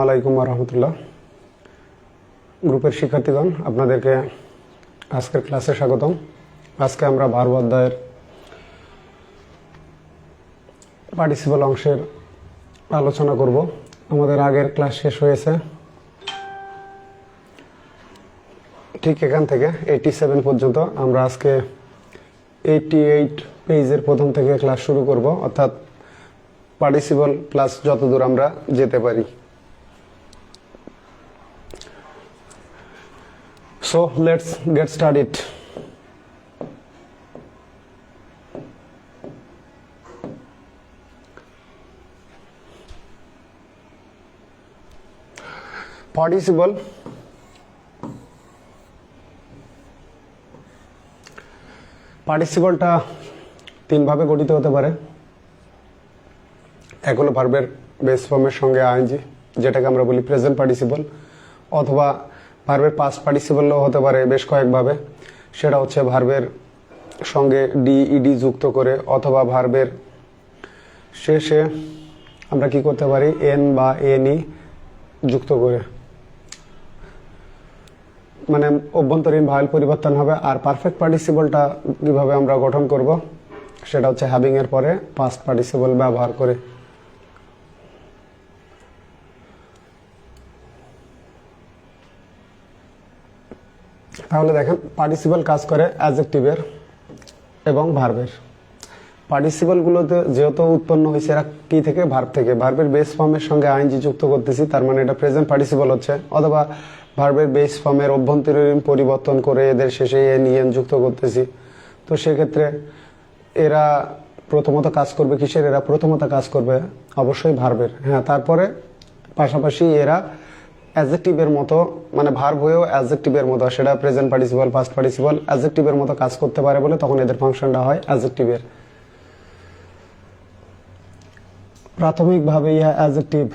আলাইকুম রহমতুল্লাহ। গ্রুপের শিক্ষার্থীগণ, আপনাদেরকে আজকের ক্লাসে স্বাগতম। আজকে আমরা ভার্ব অধ্যায়ের পার্টিসিপল অংশের আলোচনা করব। আমাদের আগের ক্লাস শেষ হয়েছে ঠিক এখান থেকে 87 পর্যন্ত। আমরা আজকে 88 পেজের প্রথম থেকে ক্লাস শুরু করব, অর্থাৎ পার্টিসিপল ক্লাস যতদূর আমরা যেতে পারি। So let's get started. Participle পার্টিসিপলটা তিনভাবে গঠিত হতে পারে। এক হলো ভার্বের বেস ফর্মের সঙ্গে আইএনজি, যেটাকে আমরা বলি প্রেজেন্ট পার্টিসিপল, অথবা ভার্বের পাস্ট পার্টিসিপলও হতে পারে বেশ কয়েকভাবে। সেটা হচ্ছে ভার্বের সঙ্গে ডি ইডি যুক্ত করে, অথবা ভার্বের শেষে আমরা কি করতে পারি এন বা এনই যুক্ত করে, মানে অভ্যন্তরীণ ভাওয়েল পরিবর্তন হবে। আর পারফেক্ট পার্টিসিপলটা কিভাবে আমরা গঠন করব, সেটা হচ্ছে হ্যাভিং এর পরে পাস্ট পার্টিসিপল ব্যবহার করে। তাহলে দেখেন, পার্টিসিপল কাজ করে অ্যাডজেক্টিভের এবং ভার্বের। পার্টিসিপলগুলোতে যেহেতু উৎপন্ন হয়েছে এরা কি থেকে, ভার্ব থেকে। ভার্বের বেস ফর্মের সঙ্গে আইএনজি যুক্ত করতেছি, তার মানে এটা প্রেজেন্ট পার্টিসিপল হচ্ছে। অথবা ভার্বের বেস ফর্মের অভ্যন্তরীণ পরিবর্তন করে এদের শেষে এন ইএন যুক্ত করতেছি। তো সেক্ষেত্রে এরা প্রথমত কাজ করবে কিসের? এরা প্রথমত কাজ করবে অবশ্যই ভার্বের। হ্যাঁ, তারপরে পাশাপাশি এরা অ্যাডজেক্টিভের মতো, মানে ভার্ব হয়েও অ্যাডজেক্টিভের মতো, সেটা প্রেজেন্ট পার্টিসিপল, পাস্ট পার্টিসিপল, অ্যাডজেক্টিভের মতো কাজ করতে পারে বলে তখন এদের ফাংশনটা হয় অ্যাডজেক্টিভের। প্রাথমিকভাবে ইহা অ্যাডজেক্টিভ।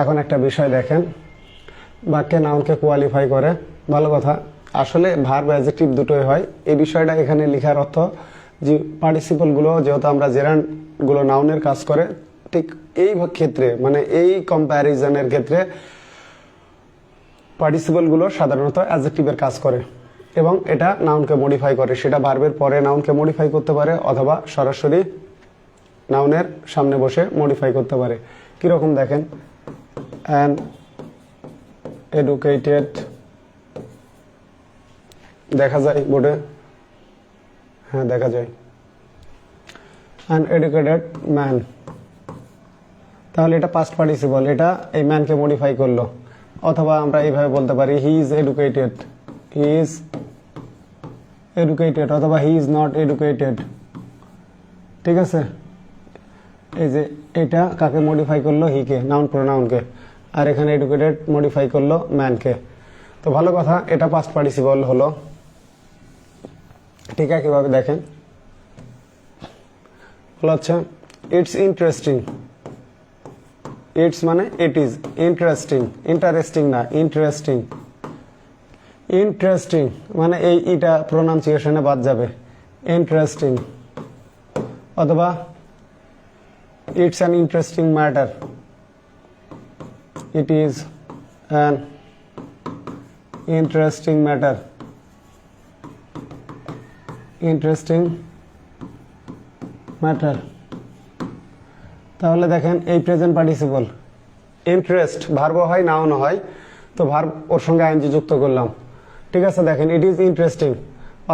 এখন একটা বিষয় দেখেন, বাক্যে নাউনকে কোয়ালিফাই করে। ভালো কথা, আসলে ভার্ব অ্যাডজেক্টিভ দুটোই হয়। এই বিষয়টা এখানে লেখার অর্থ যে পার্টিসিপলগুলো যেহেতু আমরা জেরান্ডগুলো নাউনের কাজ করে, ঠিক এই ক্ষেত্রে মানে এই কম্প্যারিজনের ক্ষেত্রে পার্টিসিপলগুলো সাধারণত অ্যাডজেক্টিভের কাজ করে এবং এটা নাউনকে মডিফাই করে। সেটা ভার্বের পরে নাউনকে মডিফাই করতে পারে, অথবা সরাসরি নাউনের সামনে বসে মডিফাই করতে পারে। কিরকম দেখেন, অ্যান এডুকেটেড, দেখা যায় বোর্ডে, হ্যাঁ দেখা যায়, অ্যান এডুকেটেড ম্যান। তাহলে এটা পাস্ট পার্টিসিপল, এটা এই ম্যানকে মডিফাই করলো। অথবা আমরা এইভাবে বলতে পারি he is educated, he is educated, অথবা হি ইজ নট এডুকেটেড। ঠিক আছে, এই যে এটা কাকে মডিফাই করলো? হিকে, নাউন প্রোনাউনকে। আর এখানে এডুকেটেড মডিফাই করলো ম্যানকে। তো ভালো কথা, এটা পাস্ট পার্টিসিপল হলো। ঠিক একইভাবে দেখেন, বলা হচ্ছে ইটস ইন্টারেস্টিং। ইটস মানে ইট ইজ, ইন্টারেস্টিং, ইন্টারেস্টিং না, ইন্টারেস্টিং। ইন্টারেস্টিং মানে এই ইটা প্রোনাউন্সিয়েশনে বাদ যাবে, ইন্টারেস্টিং। অথবা it's an interesting matter, it is an interesting matter, interesting matter. তাহলে দেখেন, এই প্রেজেন্ট পার্টিসিপল ইন্টারেস্ট ভার্বও হয় নাউনও হয়, তো ভার্ব ওর সঙ্গে আইএনজি যুক্ত করলাম। ঠিক আছে, দেখেন ইট ইজ ইন্টারেস্টিং।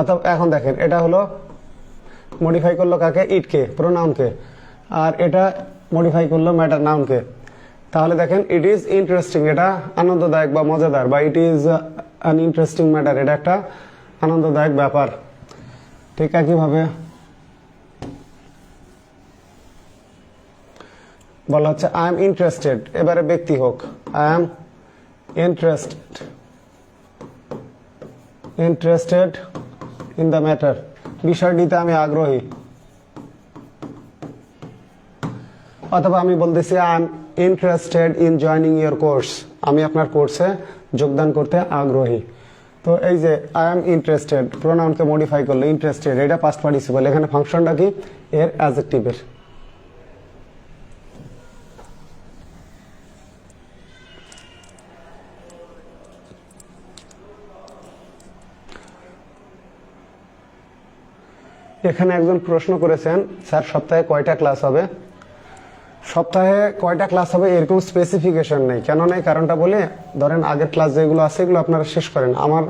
অথবা এখন দেখেন, এটা হলো মডিফাই করলো কাকে? ইটকে, প্রোনাউনকে। আর এটা মডিফাই করলো ম্যাটার, নাউনকে। তাহলে দেখেন ইট ইজ ইন্টারেস্টিং, এটা আনন্দদায়ক বা মজাদার, বা ইট ইজ অ্যান ইন্টারেস্টিং ম্যাটার, এটা একটা আনন্দদায়ক ব্যাপার। ঠিক একইভাবে বলা হচ্ছে আই এম ইন্টারেস্টেড, এবারে ব্যক্তি হোক, I am interested, interested in the matter, বিষয়টিতে আমি আগ্রহী। অথবা আমি বলতেছি I am interested in joining your course, আমি আপনার কোর্সে যোগদান করতে আগ্রহী। তো এই যে আই এম ইন্টারেস্টেড, প্রোনাউনকে মডিফাই করলো ইন্টারেস্টেড, এটা পাস্ট পার্টিসিপল। এখানে ফাংশনটা কি? এর অ্যাডজেক্টিভের। এখানে একজন প্রশ্ন করেছেন, স্যার সপ্তাহে কয়টা ক্লাস হবে? সপ্তাহে কয়টা ক্লাস হবে এরকম স্পেসিফিকেশন নেই। কেন নেই কারণটা বলে, ধরেন আগের ক্লাস যেগুলো আছে এগুলো আপনারা শেষ করেন, আমার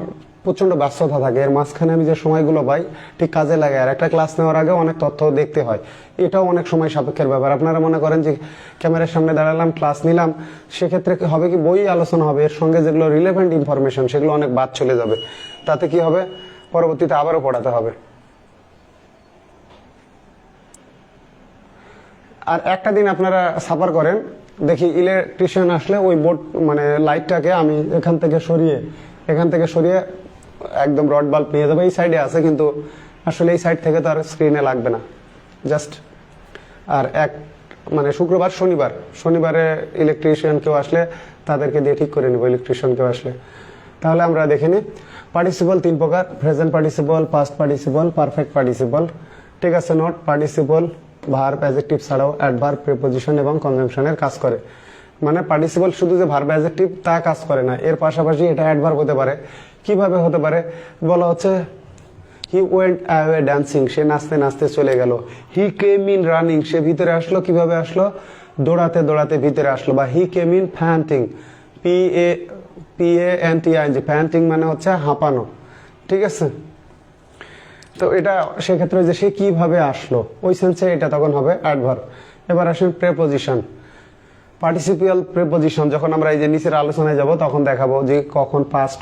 প্রচন্ড ব্যস্ততা থাকে, এর মাঝখানে আমি যে সময়গুলো পাই ঠিক কাজে লাগে। আর একটা ক্লাস নেওয়ার আগে অনেক তথ্য দেখতে হয়, এটাও অনেক সময় সাপেক্ষের ব্যাপার। আপনারা মনে করেন যে ক্যামেরার সামনে দাঁড়ালাম, ক্লাস নিলাম, সেক্ষেত্রে হবে কি বই আলোচনা হবে, এর সঙ্গে যেগুলো রিলেভেন্ট ইনফরমেশন সেগুলো অনেক বাদ চলে যাবে। তাতে কি হবে, পরবর্তীতে আবারও পড়াতে হবে। আর একটা দিন আপনারা সাফার করেন, দেখি ইলেকট্রিশিয়ান আসলে ওই বোর্ড মানে লাইটটাকে আমি এখান থেকে সরিয়ে একদম রড বাল্ব নিয়ে যাবো, এই সাইডে আছে কিন্তু আসলে এই সাইড থেকে তো আর স্ক্রিনে লাগবে না, জাস্ট। আর মানে শুক্রবার শনিবারে ইলেকট্রিশিয়ান কেউ আসলে তাদেরকে দিয়ে ঠিক করে নিব, ইলেকট্রিশিয়ান কেউ আসলে। তাহলে আমরা দেখে নিই, পার্টিসিপল 3 প্রকার: present participle, past participle, perfect participle. ঠিক আছে, নোট: পার্টিসিপল ভার্ব অ্যাডজেক্টিভ ছাড়াও অ্যাডভার্ব, প্রিপোজিশন এবং কনজাংশনের কাজ করে। মানে পার্টিসিপল শুধু যে ভার্ব অ্যাডজেক্টিভ তা কাজ করে না, এর পাশাপাশি এটা অ্যাডভার্ব হতে পারে। কিভাবে হতে পারে বলা হচ্ছে, হি ওয়েন্ট অ্যাওয়ে ডান্সিং, সে নাচতে নাচতে চলে গেল। হি কেম ইন রানিং, সে ভিতরে আসলো। কিভাবে আসলো? দৌড়াতে দৌড়াতে ভিতরে আসলো। বা হি কেম ইন ফ্যান্টিং, PANTING, ফ্যান্টিং মানে হচ্ছে হাঁপানো। ঠিক আছে, তো এটা সেক্ষেত্রে যে সে কিভাবে আসলো ওই সেন্সে এটা তখন হবে অ্যাডভার্ব। এবার আসেন প্রেপোজিশন, পার্টিসিপিয়াল প্রেপোজিশন। যখন আমরা এই যে নিচের আলোচনায় যাব তখন দেখাবো যে কখন পাস্ট,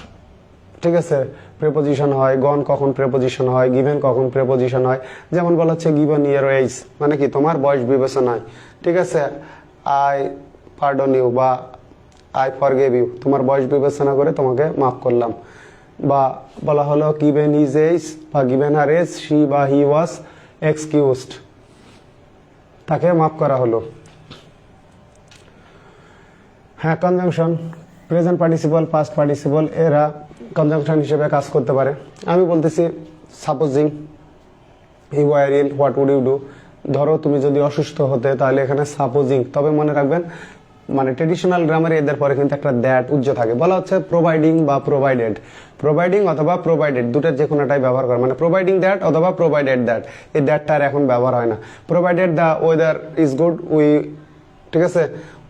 ঠিক আছে, প্রেপোজিশন হয়, গন কখন প্রেপোজিশন হয়, গিভেন কখন প্রেপোজিশন হয়। যেমন বলা হচ্ছে গিভেন ইয়োর এজ, মানে কি তোমার বয়স বিবেচনায়। ঠিক আছে, আই পার্ডন ইউ বা আই ফরগিভ ইউ, তোমার বয়স বিবেচনা করে তোমাকে মাফ করলাম। বা বলা হলো গিভেন হিজ এজ বা গিভেন হার এজ, শি বা হি ওয়াজ এক্সকিউজড, তাকে মাফ করা হলো। হ্যাঁ, conjunction, present participle, past participle এরা কনজাংশন হিসেবে কাজ করতে পারে। আমি বলতেছি supposing you were ill, what would you do. ধরো তুমি যদি অসুস্থ হতে, তাহলে এখানে সাপোজিং। তবে মনে রাখবেন মানে ট্রেডিশনাল গ্রামারে এদের পরে কিন্তু একটা দ্যাট উজ্জ থাকে। বলা হচ্ছে প্রোভাইডিং বা প্রোভাইডেড, প্রোভাইডিং অথবা প্রোভাইডেড দুটোর যে কোনোটাই ব্যবহার করে, মানে প্রোভাইডিং দ্যাট অথবা প্রোভাইডেড দ্যাট। এই দ্যাটটা আর এখন ব্যবহার হয় না। Provided the weather is good we, ঠিক আছে,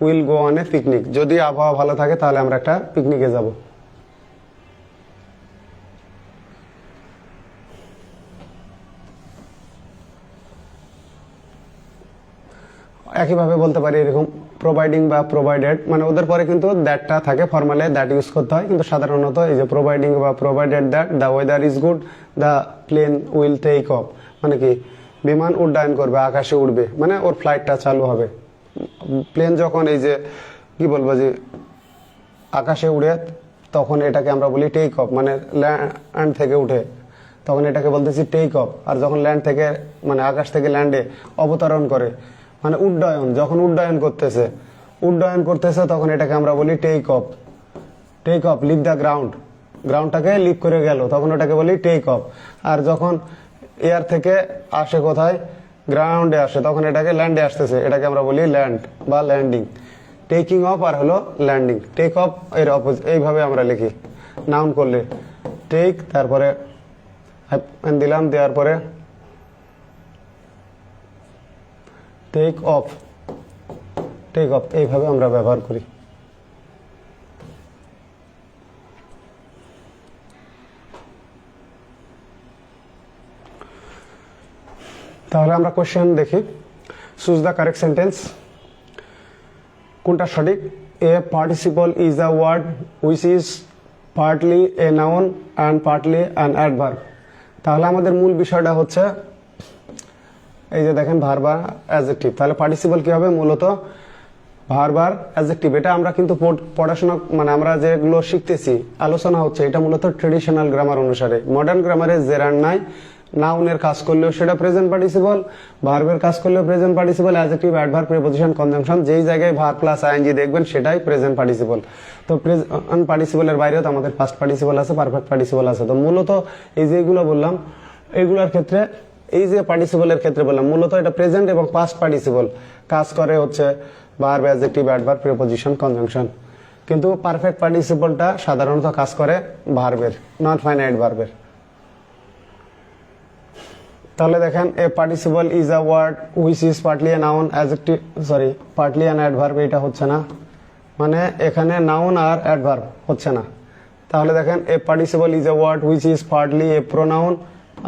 will go on a picnic. যদি আবহাওয়া ভালো থাকে তাহলে আমরা একটা পিকনিকে যাব। একইভাবে বলতে পারি এরকম প্রোভাইডিং বা প্রোভাইডেড, মানে ওদের পরে কিন্তু দ্যাটটা থাকে, ফর্মালে দ্যাট ইউজ করতে হয়। কিন্তু সাধারণত এই যে প্রোভাইডিং বা provided that, the weather is good, the plane will take off, মানে কি বিমান উড্ডয়ন করবে, আকাশে উঠবে, মানে ওর ফ্লাইটটা চালু হবে। প্লেন যখন এই যে কি বলবো যে আকাশে উড়ে, তখন এটাকে আমরা বলি টেক অফ, মানে ল্যান্ড থেকে উঠে, তখন এটাকে বলতেছি টেক অফ। আর যখন ল্যান্ড থেকে মানে আকাশ থেকে ল্যান্ডে অবতরণ করে, মানে উড্ডয়ন, যখন উড্ডয়ন করতেছে তখন এটাকে আমরা বলি take off. Take off, leave the ground, গ্রাউন্ডটাকে লিভ করে গেল, তখন ওটাকে বলি টেক অফ। আর যখন এয়ার থেকে আসে কোথায়, গ্রাউন্ডে আসে, তখন এটাকে ল্যান্ডে আসতেছে, এটাকে আমরা বলি ল্যান্ড বা ল্যান্ডিং। টেকিং অফ আর হলো ল্যান্ডিং। টেক অফ এর অপোজিট, এইভাবে আমরা লিখি নাউন করলে। টেক, তারপরে দিলাম, দেওয়ার পরে টেক অফ, এইভাবে আমরা ব্যবহার করি। তাহলে আমরা কোশ্চেন দেখি। Choose the correct sentence. কোনটা সঠিক? A participle is a word which is partly a noun and partly an adverb. তাহলে আমাদের মূল বিষয়টা হচ্ছে এই যে দেখেন ভার্ব আর অ্যাডজেক্টিভ। তাহলে পার্টিসিপল কি হবে? মূলত ভার্ব আর অ্যাডজেক্টিভ। এটা আমরা কিন্তু পড়াশোনা মানে আমরা যেগুলো শিখতেছি, আলোচনা হচ্ছে, এটা মূলত ট্রেডিশনাল গ্রামার অনুসারে। মডার্ন গ্রামারে জেরার নাই, নাউনের কাজ করলেও সেটা প্রেজেন্ট পার্টিসিপল, ভার্বের কাজ করলেও present participle, adjective, adverb, preposition, conjunction, যেই জায়গায় ভার্ব প্লাস আইএনজি দেখবেন সেটাই প্রেজেন্ট পার্টিসিপল। তো প্রেজেন্ট পার্টিসিপলের বাইরেও তো আমাদের পাস্ট পার্টিসিপল আছে, পারফেক্ট পার্টিসিপল আছে। তো মূলত এই যেগুলো বললাম এইগুলোর ক্ষেত্রে, এই যে পার্টিসিপলের ক্ষেত্রে বললাম, মূলত এটা প্রেজেন্ট এবং পাস্ট পার্টিসিপল কাজ করে হচ্ছে verb, adjective, adverb, preposition, conjunction. কিন্তু পারফেক্ট পার্টিসিপলটা সাধারণত কাজ করে ভার্বের, নন ফাইনাইট ভার্বের। তাহলে দেখেন a participle is a word which is partly a noun adjective partly an adverb, এটা হচ্ছে না, মানে এখানে নাউন আর অ্যাডভার্ব হচ্ছে না। তাহলে দেখেন a participle is a word which is partly a pronoun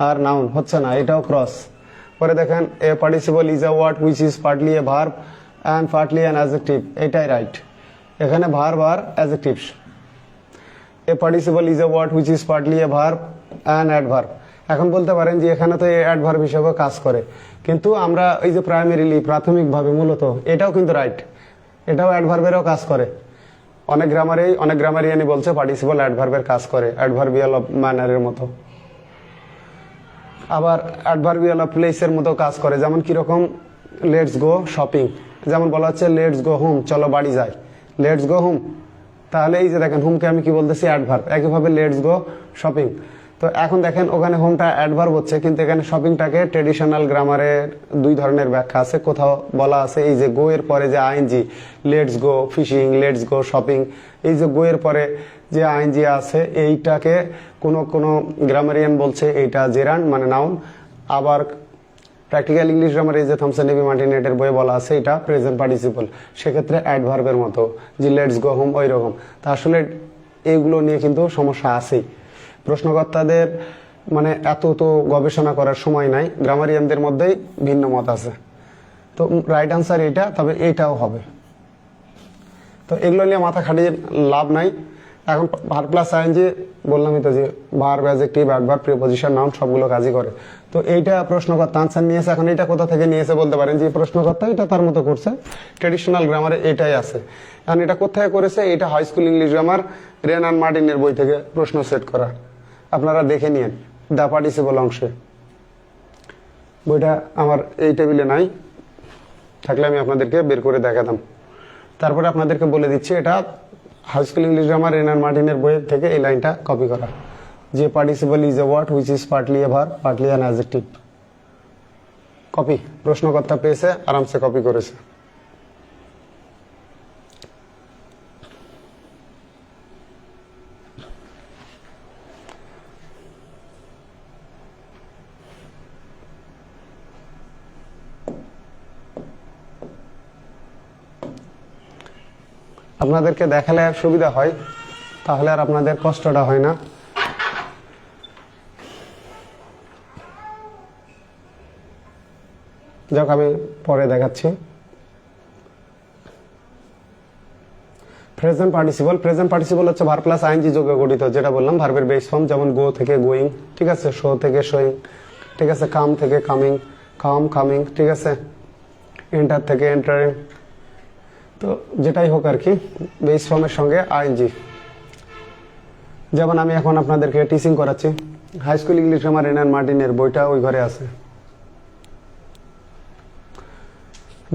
আর নাউন হচ্ছে না, এটাও ক্রস। পরে দেখেন a participle is a word which is partly a verb and partly an adjective, এটাই রাইট। এখানে ভার্ব আর adjectives. A participle is a word which is partly a verb and adverb. এখন বলতে পারেন যে এখানে তো অ্যাডভার্ব হিসেবে কাজ করে, কিন্তু আমরা এই যে প্রাথমিকভাবে মূলত এটাও কিন্তু রাইট, এটাও অ্যাডভার্বেরও কাজ করে। অনেক গ্রামারিয়ানই বলছে পার্টিসিপল অ্যাডভার্বের কাজ করে, অ্যাডভার্বিয়াল অফ ম্যানারের মতো, আবার অ্যাডভার্বিয়াল অফ প্লেসের মতো কাজ করে। যেমন কিরকম, লেটস গো শপিং, যেমন বলা হচ্ছে লেটস গো হোম, চলো বাড়ি যাই, লেটস গো হোম। তাহলে এই যে দেখেন হোমকে আমি কি বলতেছি, অ্যাডভার্ব। একইভাবে লেটস গো শপিং, তো এখন দেখেন ওখানে হোমটা অ্যাডভার্ব হচ্ছে, কিন্তু এখানে শপিংটাকে ট্রেডিশনাল গ্রামারের দুই ধরনের ব্যাখ্যা আছে। কোথাও বলা আছে এই যে গো এর পরে যে ING, let's go fishing, let's go shopping, এই যে গো এর পরে যে আইএনজি আছে এইটাকে কোনো গ্রামারিয়ান বলছে এইটা জেরান্ড মানে নাউন। আবার প্র্যাকটিক্যাল ইংলিশ গ্রামার এই যে থমসন এবি মার্টিনেটের বইয়ে বলা আছে এটা প্রেজেন্ট পার্টিসিপল, সেক্ষেত্রে অ্যাডভার্বের মতো, যে লেটস গো হোম ওই রকম। তা আসলে এইগুলো নিয়ে কিন্তু সমস্যা আছেই। প্রশ্নকর্তাদের মানে এত তো গবেষণা করার সময় নাই, গ্রামারিয়ানদের মধ্যেই ভিন্ন মত আছে। তো রাইট আনসার এটা, তবে এইটাও হবে। তো এগুলো নিয়ে মাথা খাটিয়ে লাভ নাই। এখন ভার্ব প্লাস আইএনজি বললামই তো যে verb, adjective, adverb, preposition, noun সবগুলো কাজই করে। তো এইটা প্রশ্নকর্তা আনসার নিয়েছে। এখন এটা কোথা থেকে নিয়েছে বলতে পারেন যে প্রশ্নকর্তা এটা তার মতো করছে, ট্রেডিশনাল গ্রামারে এটাই আছে। এখন এটা কোথায় করেছে, এটা high school English grammar Wren and মার্টিনের বই থেকে প্রশ্ন সেট করা, আপনারা দেখে নিন দ্য পার্টিসিপল অংশে। বইটা আমার এই টেবিলে নাই, থাকলে আমি আপনাদেরকে বের করে দেখাতাম। তারপরে আপনাদেরকে বলে দিচ্ছি এটা high school English grammar Wren and মার্টিনের বই থেকে এই লাইনটা কপি করা, যে participle is a word which is partly a verb partly an adjective. Copy প্রশ্নকর্তা পেয়েছে, আরামসে কপি করেছে। আপনাদেরকে দেখালে আর সুবিধা হয়, তাহলে আর আপনাদের কষ্টটা হয় না। যাক আমি পরে দেখাচ্ছি। প্রেজেন্ট পার্টিসিপল হচ্ছে ভার্ব প্লাস আইএনজি যোগে গঠিত, যেটা বললাম ভার্বের বেস ফর্ম, যেমন গো থেকে গোয়িং, ঠিক আছে, শো থেকে শোয়িং, ঠিক আছে, কাম থেকে কামিং, কামিং, ঠিক আছে, এন্টার থেকে এন্টারিং। তো যেটাই হোক আর কি, বেস ফর্মের সঙ্গে আইএনজি। যেমন আমি এখন আপনাদেরকে টিচিং করাচ্ছি, high school English grammar Wren and মার্টিনের বইটা ওই ঘরে আছে।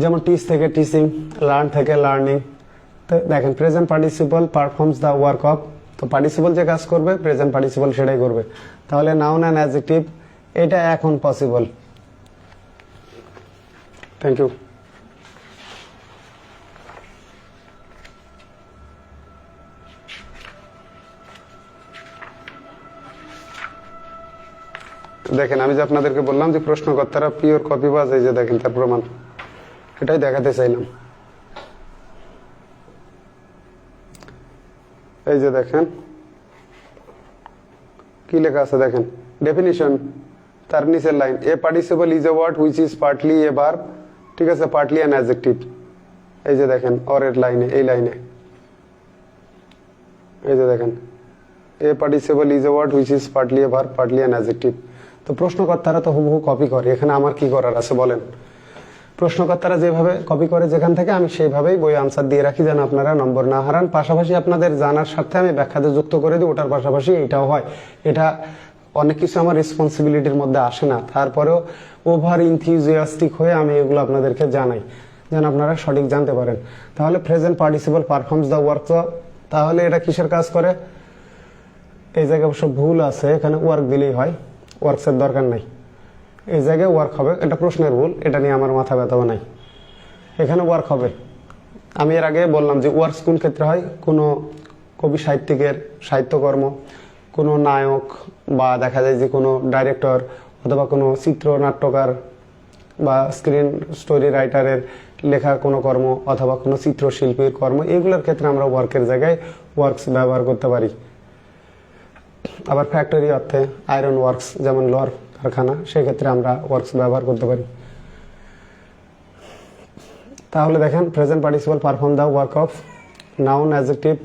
যেমন টিচ থেকে টিচিং, লার্ন থেকে লার্নিং। তো দেখেন present participle performs the work of, তো পার্টিসিপল যে কাজ করবে প্রেজেন্ট পার্টিসিপল সেটাই করবে। তাহলে নাউন অ্যান্ড অ্যাডজেক্টিভ এটা এখন পসিবল। Thank you. দেখেন আমি যে আপনাদেরকে বললাম যে প্রশ্নকর্তারা পিওর কপিবাজ, এই যে দেখেন তার প্রমাণ, এটাই দেখাতে চাইলাম। এই যে দেখেন কি লেখা আছে, দেখেন ডেফিনিশন, তার নিচের line, a participle is a word which is partly a verb, ঠিক আছে, পার্টলি অ্যান অ্যাডজেক্টিভ। এই যে দেখেন অরের লাইনে, এই লাইনে এই যে দেখেন a participle is a word which is partly a verb partly an adjective. তো প্রশ্নকর্তারা তো হুবহু কপি করে, এখানে আমার কি করার আছে বলেন? প্রশ্নকর্তারা যেভাবে কপি করে যেখান থেকে, আমি সেইভাবেই বই আনসার দিয়ে রাখি যেন আপনারা নম্বর না হারান। পাশাপাশি আপনাদের জানার স্বার্থে আমি ব্যাখ্যাতে যুক্ত করে দিই, ওটার পাশাপাশি এটাও হয়। এটা অনেক কিছু আমার রেসপন্সিবিলিটির মধ্যে আসে না, তারপরেও ওভার ইনথিউজিয়াস্টিক হয়ে আমি এগুলো আপনাদেরকে জানাই যেন আপনারা সঠিক জানতে পারেন। তাহলে present participle performs the work, তাহলে এটা কিসের কাজ করে? এই জায়গায় অবশ্য ভুল আছে, এখানে ওয়ার্ক দিলেই হয়, ওয়ার্কসের দরকার নাই, এই জায়গায় ওয়ার্ক হবে, এটা প্রশ্নের ভুল, এটা নিয়ে আমার মাথা ব্যথাও নাই, এখানে ওয়ার্ক হবে। আমি এর আগে বললাম যে ওয়ার্কস কোন ক্ষেত্রে হয়, কোনো কবি সাহিত্যিকের সাহিত্যকর্ম, কোনো নায়ক বা দেখা যায় যে কোনো ডাইরেক্টর অথবা কোনো চিত্রনাট্যকার বা স্ক্রিন স্টোরি রাইটারের লেখা কোনো কর্ম অথবা কোনো চিত্রশিল্পীর কর্ম, এগুলোর ক্ষেত্রে আমরা ওয়ার্কের জায়গায় ওয়ার্কস ব্যবহার করতে পারি। আবার ফ্যাক্টরি অর্থে আয়রন ওয়ার্কস, যেমন লোহার কারখানা, সেক্ষেত্রে আমরা ওয়ার্কস ব্যবহার করতে পারি। তাহলে দেখেন present participle perform the work of noun adjective,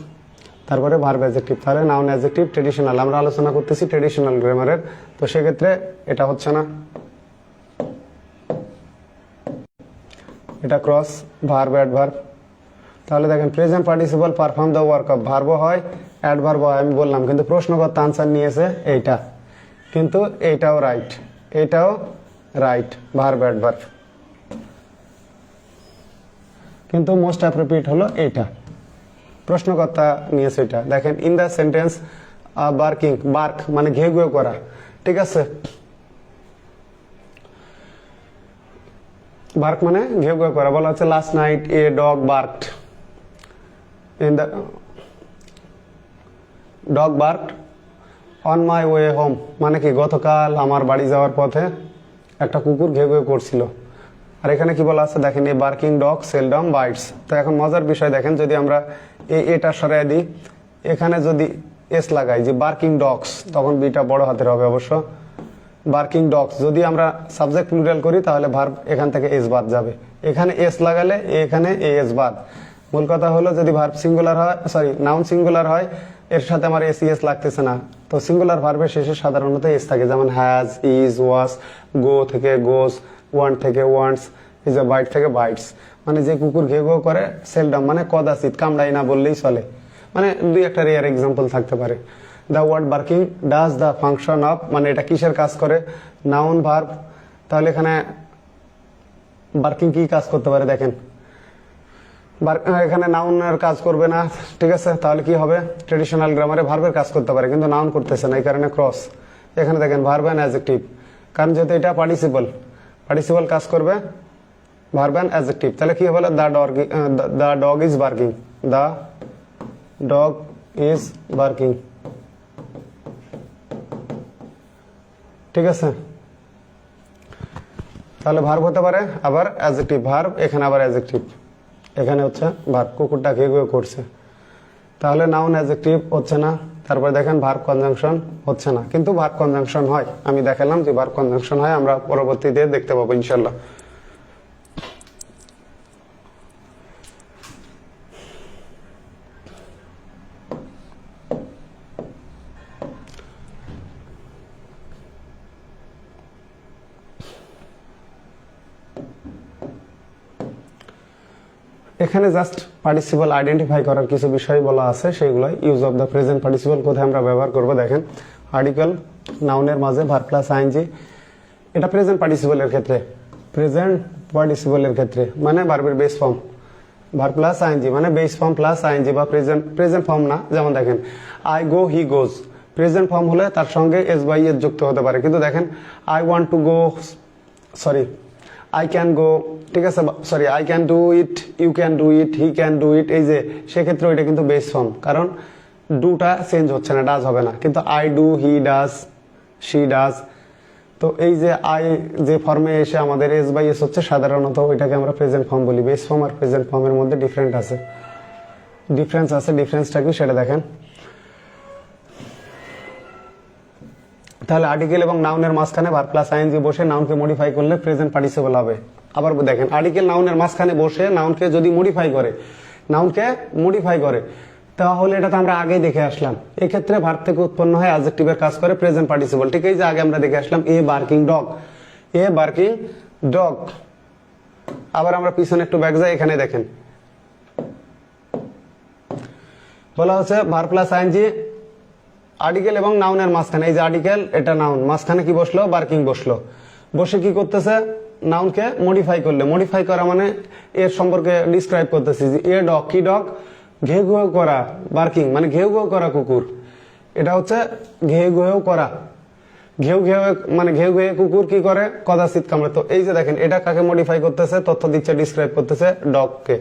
তারপরে ভার্ব অ্যাডজেক্টিভ। তাহলে নাউন অ্যাডজেক্টিভ ট্রেডিশনাল, আমরা আলোচনা করতেছি ট্রেডিশনাল গ্রামারের, তো সেক্ষেত্রে এটা হচ্ছে না, এটা ক্রস ভার্ব অ্যাডভার্ব। তাহলে দেখেন present participle perform the work of, verb হয় অ্যাডভার্ব হয়, আমি বললাম, কিন্তু প্রশ্নকর্তা আনসার নিয়েছে এইটা, কিন্তু এইটাও রাইট, এইটাও রাইট, ভার্ব অ্যাডভার্ব, কিন্তু মোস্ট অ্যাপ্রোপ্রিয়েট হলো এইটা, প্রশ্নকর্তা নিয়েছে এটা। দেখেন in the sentence barking, bark মানে ঘেউ ঘেউ করা, ঠিক আছে, বার্ক মানে ঘেউ ঘেউ করা। বলা হচ্ছে last night a dog barked in the dog barked on my way home, মানে কি গতকাল আমার বাড়ি যাওয়ার পথে একটা কুকুর ঘেউ ঘেউ করছিল। আর এখানে কি বলা আছে দেখেন, এ বার্কিং ডগ সেলডম বাইটস। তো এখন মজার বিষয় দেখেন, যদি আমরা এটা সরাই দিই, এখানে যদি এস লাগাই যে বার্কিং ডগস, তখন বিটা বড় হাতের হবে অবশ্য, বার্কিং ডগস। যদি আমরা সাবজেক্ট প্লুরাল করি তাহলে ভার্ব এখান থেকে এস বাদ যাবে, এখানে এস লাগালে এখানে এস বাদ। মূল কথা হলো যদি ভার্ব সিঙ্গুলার হয়, সরি নাউন সিঙ্গুলার হয়, এর সাথে আমার এস ইএস লাগতেছে না, তো সিঙ্গুলার ভার্বের শেষে সাধারণত এস থাকে, যেমন হ্যাজ, ইজ, ওয়াজ, গো থেকে গোস, ওয়ান্ট থেকে ওয়ান্টস, ইজ এ বাইট থেকে বাইটস। মানে যে কুকুর ঘেউ ঘেউ করে, সেলডম মানে কদাচিৎ, কামড়াই না বললেই চলে, মানে দুই একটা রেয়ার এক্সাম্পল থাকতে পারে। The word barking does the function of, মানে এটা কিসের কাজ করে, নাউন ভার্ব। তাহলে এখানে বার্কিং কি কাজ করতে পারে দেখেন, এখানে নাউনের কাজ করবে না, ঠিক আছে, তাহলে কি হবে, ট্রেডিশনাল গ্রামারে ভার্বের কাজ করতে পারে, কিন্তু নাউন করতেছে না, এই কারণে ক্রস। এখানে দেখেন ভার্ব অ্যান্ড অ্যাডজেক্টিভ, কারণ যেহেতু এটা পার্টিসিপল, পার্টিসিপল কাজ করবে ভার্ব অ্যান্ড অ্যাডজেক্টিভ। তাহলে কি হবে, the dog is barking, the dog is barking, ঠিক আছে। তাহলে ভার্ব হতে পারে, আবার অ্যাডজেক্টিভ, ভার্ব এখানে আবার অ্যাডজেক্টিভ, এখানে হচ্ছে ভার্ব, কুকুরটা ঘেউ ঘেউ করছে। তাহলে নাউন অ্যাডজেক্টিভ হচ্ছে না, তারপরে দেখেন ভার্ব কনজাংশন হচ্ছে না, কিন্তু ভার্ব কনজাংশন হয়, আমি দেখালাম যে ভার্ব কনজাংশন হয়, আমরা পরবর্তীতে দেখতে পাবো ইনশাল্লাহ। এখানে জাস্ট পার্টিসিপল আইডেন্টিফাই করার কিছু বিষয় বলা আছে, সেগুলো use of the present participle কোথায় আমরা ব্যবহার করব দেখেন, আর্টিকেল নাউনের মাঝে ভার্ব প্লাস আইএনজি, এটা প্রেজেন্ট পার্টিসিপলের ক্ষেত্রে, প্রেজেন্ট পার্টিসিপলের ক্ষেত্রে মানে ভার্বের base form, verb plus ING মানে বেস ফর্ম প্লাস আইএনজি, বা প্রেজেন্ট ফর্ম না, যেমন দেখেন I go, he goes, present form হলে তার সঙ্গে এস বাই এস যুক্ত হতে পারে, কিন্তু দেখেন I want to go, sorry I can go, ঠিক আছে, sorry I can do it, you can do it, he can do it, এই যে সেক্ষেত্রে ওইটা কিন্তু বেস ফর্ম, কারণ ডুটা চেঞ্জ হচ্ছে না, ডাজ হবে না, কিন্তু I do, he does, she does. তো এই যে আই যে ফর্মে এসে আমাদের এস বাই এস হচ্ছে, সাধারণত ওইটাকে আমরা প্রেজেন্ট ফর্ম বলি। বেস ফর্ম আর প্রেজেন্ট ফর্মের মধ্যে ডিফারেন্স আছে, ডিফারেন্সটা কি সেটা দেখেন। তাহলে আর্টিকেল এবং নাউনের মাঝখানে ভার্ব প্লাস আইএনজি বসে নাউনকে মডিফাই করলে প্রেজেন্ট পার্টিসিপল হবে। আবার দেখেন আর্টিকেল নাউনের মাঝখানে বসে নাউনকে যদি মডিফাই করে, নাউনকে মডিফাই করে, তাহলে এটা তো আমরা আগেই দেখে আসলাম, এক্ষেত্রে ভার্ব থেকে উৎপন্ন হয় অ্যাডজেক্টিভের কাজ করে প্রেজেন্ট পার্টিসিপল, ঠিক এই যে আগে আমরা দেখে আসলাম a barking dog, a barking dog. আবার আমরা পিছনে একটু ব্যাক যাই, এখানে দেখেন বলা হচ্ছে ভার্ব প্লাস আইএনজি আর্টিকেল এবং নাউনের মাঝখানে, এই যে আর্টিকেল এটা নাউন, মাঝখানে কি বসলো, বার্কিং বসলো, বসে কি করতেছে, নাউনকে মডিফাই করলে, মডিফাই করা মানে এর সম্পর্কে ডিসক্রাইব করতেছি যে এ ডগ, কি ডগ, ঘেউ ঘেউ করা, বার্কিং মানে ঘেউ ঘেউ করা কুকুর, এটা হচ্ছে ঘেউ ঘেউ করা, ঘেউ ঘেউ মানে ঘেউ ঘেউ কুকুর কি করে, কদাচিৎ কামড়ে। তো এই যে দেখেন এটা কাকে মডিফাই করতেছে, তথ্য দিচ্ছে, ডিসক্রাইব করতেছে ডগকে,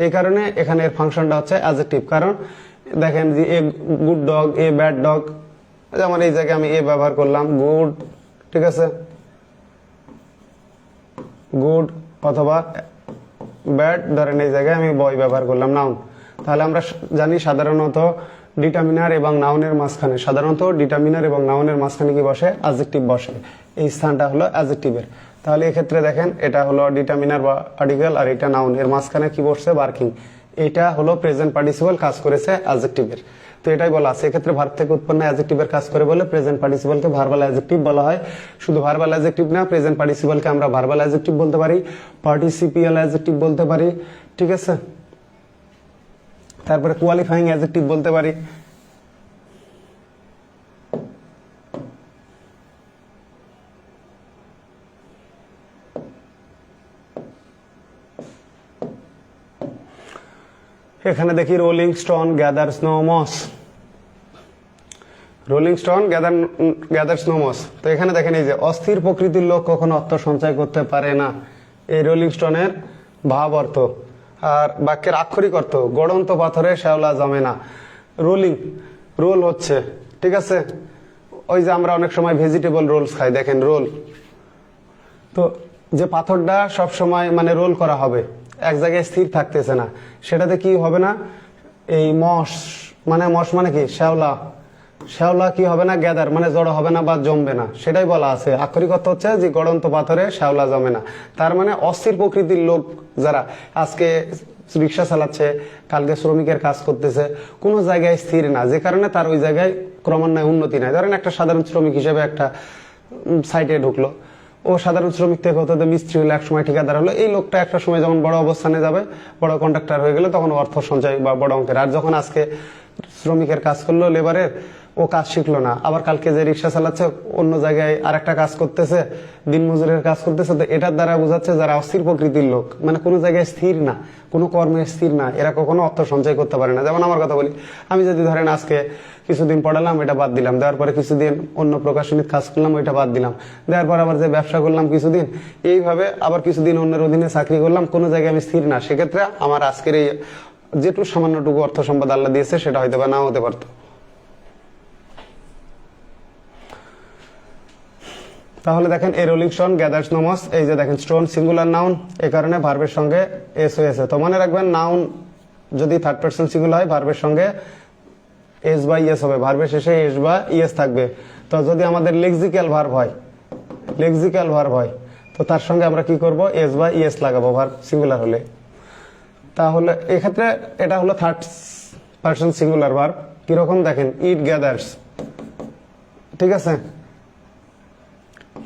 এই কারণে এখানে এর ফাংশনটা হচ্ছে অ্যাডজেক্টিভ। কারণ দেখেন যে a good dog, a bad dog, যেমন এই জায়গায় আমি এ ব্যবহার করলাম, গুড, ঠিক আছে, গুড অথবা ব্যাড, ধরেন এই জায়গায় আমি বয় ব্যবহার করলাম নাউন। তাহলে আমরা জানি সাধারণত ডিটারমিনার এবং নাউনের মাঝখানে, কি বসে? অ্যাডজেক্টিভ বসে। এই স্থানটা হলো অ্যাডজেক্টিভের। তাহলে এক্ষেত্রে দেখেন এটা হলো ডিটারমিনার বা আর্টিকেল, আর এটা নাউন, এর মাঝখানে কি বসছে? ওয়ার্কিং। এটা হলো প্রেজেন্ট পার্টিসিপল, কাজ করেছে অ্যাডজেক্টিভের। তো এটাই বলা আছে, এক্ষেত্রে ভার্ব থেকে উৎপন্ন অ্যাডজেক্টিভের কাজ করে বলে প্রেজেন্ট পার্টিসিপলকে ভার্বাল অ্যাডজেক্টিভ বলা হয়। শুধু ভার্বাল অ্যাডজেক্টিভ না, প্রেজেন্ট পার্টিসিপলকে আমরা ভার্বাল অ্যাডজেক্টিভ বলতে পারি, পার্টিসিপিয়াল অ্যাডজেক্টিভ বলতে পারি, ঠিক আছে? তারপরে কোয়ালিফাইং অ্যাডজেক্টিভ বলতে পারি। এখানে দেখি রোলিং স্টোন গ্যাদার স্নো মস, রোলিং স্টোন গ্যাদার স্নো মস। তো এখানে দেখেন এই যে অস্থির প্রকৃতির লোক কখনো অর্থ সঞ্চয় করতে পারে না, এই রোলিং স্টোনের ভাব অর্থ। আর বাক্যের আক্ষরিক অর্থ গড়ন্ত পাথরে শ্যাওলা জমে না। রোলিং, রোল হচ্ছে, ঠিক আছে? ওই যে আমরা অনেক সময় ভেজিটেবল রোলস খাই, দেখেন রোল। তো যে পাথরটা সব সময় মানে রোল করা হবে, এক জায়গায় স্থির থাকতেছে না, সেটাতে কি হবে না? এই মস মানে কি? শ্যাওলা। শ্যাওলা কি হবে না? গ্যাদার মানে জড়ো হবে না বা জমবে না, সেটাই বলা আছে। আক্ষরিক অর্থ হচ্ছে যে গড়ন্ত পাথরে শ্যাওলা জমে না। তার মানে অস্থির প্রকৃতির লোক যারা আজকে রিক্সা চালাচ্ছে, কালকে শ্রমিকের কাজ করতেছে, কোনো জায়গায় স্থির না, যে কারণে তার ওই জায়গায় ক্রমান্বয়ে উন্নতি নাই। ধরেন একটা সাধারণ শ্রমিক হিসেবে একটা সাইটে ঢুকলো, ও সাধারণ শ্রমিক থেকে হতে মিস্ত্রি হলো, এক সময় ঠিকাদার হলো। এই লোকটা একটা সময় যখন বড় অবস্থানে যাবে, বড় কন্ট্রাক্টর হয়ে গেলে, তখন অর্থ সঞ্চয় বা বড় অঙ্কের। আর যখন আজকে শ্রমিকের কাজ করলো, লেবারের, ও কাজ শিখলো না, আবার কালকে যে রিক্সা চালাচ্ছে অন্য জায়গায় আর একটা কাজ করতেছে, দিনমজুরের কাজ করতেছে। তো এটার দ্বারা বোঝাচ্ছে যারা অস্থির প্রকৃতির লোক, মানে কোনো জায়গায় স্থির না, কোনো কর্মে স্থির না, এরা কখনো অর্থ সঞ্চয় করতে পারে না। যেমন আমার কথা বলি, আমি যদি ধরেন আজকে কিছুদিন পড়ালাম, এটা বাদ দিলাম, দেওয়ার পরে কিছুদিন অন্য প্রকাশনীর কাজ করলাম, ওইটা বাদ দিলাম, দেওয়ার পর আবার যে ব্যবসা করলাম কিছুদিন, এইভাবে আবার কিছুদিন অন্যের অধীনে চাকরি করলাম, কোনো জায়গায় আমি স্থির না। সেক্ষেত্রে আমার আজকের এই যেটুকু সামান্যটুকু অর্থ সম্পদ আল্লাহ দিয়েছে, সেটা হয়তো বা নাও হতে পারতো। তাহলে দেখেন এই রোলিং স্টোন গ্যাদার স্নো মস, এই যে দেখেন স্টোন সিঙ্গুলার নাউন, এই কারণে ভার্বের সঙ্গে এস হয়েছে। তো মনে রাখবেন, নাউন যদি থার্ড পারসন সিঙ্গুলার হয়, ভার্বের সঙ্গে এস বা ইয়েস হবে, ভার্বের শেষে এস বা ইয়েস থাকবে। তো যদি আমাদের লেক্সিক্যাল ভার্ব হয়, তো তার সঙ্গে আমরা কি করব? এস বা ইয়েস লাগাবো, ভার্ব সিঙ্গুলার হলে। তাহলে এক্ষেত্রে এটা হলো থার্ড পারসন সিঙ্গুলার ভার্ব। কিরকম দেখেন, ইট গ্যাদার্স, ঠিক আছে?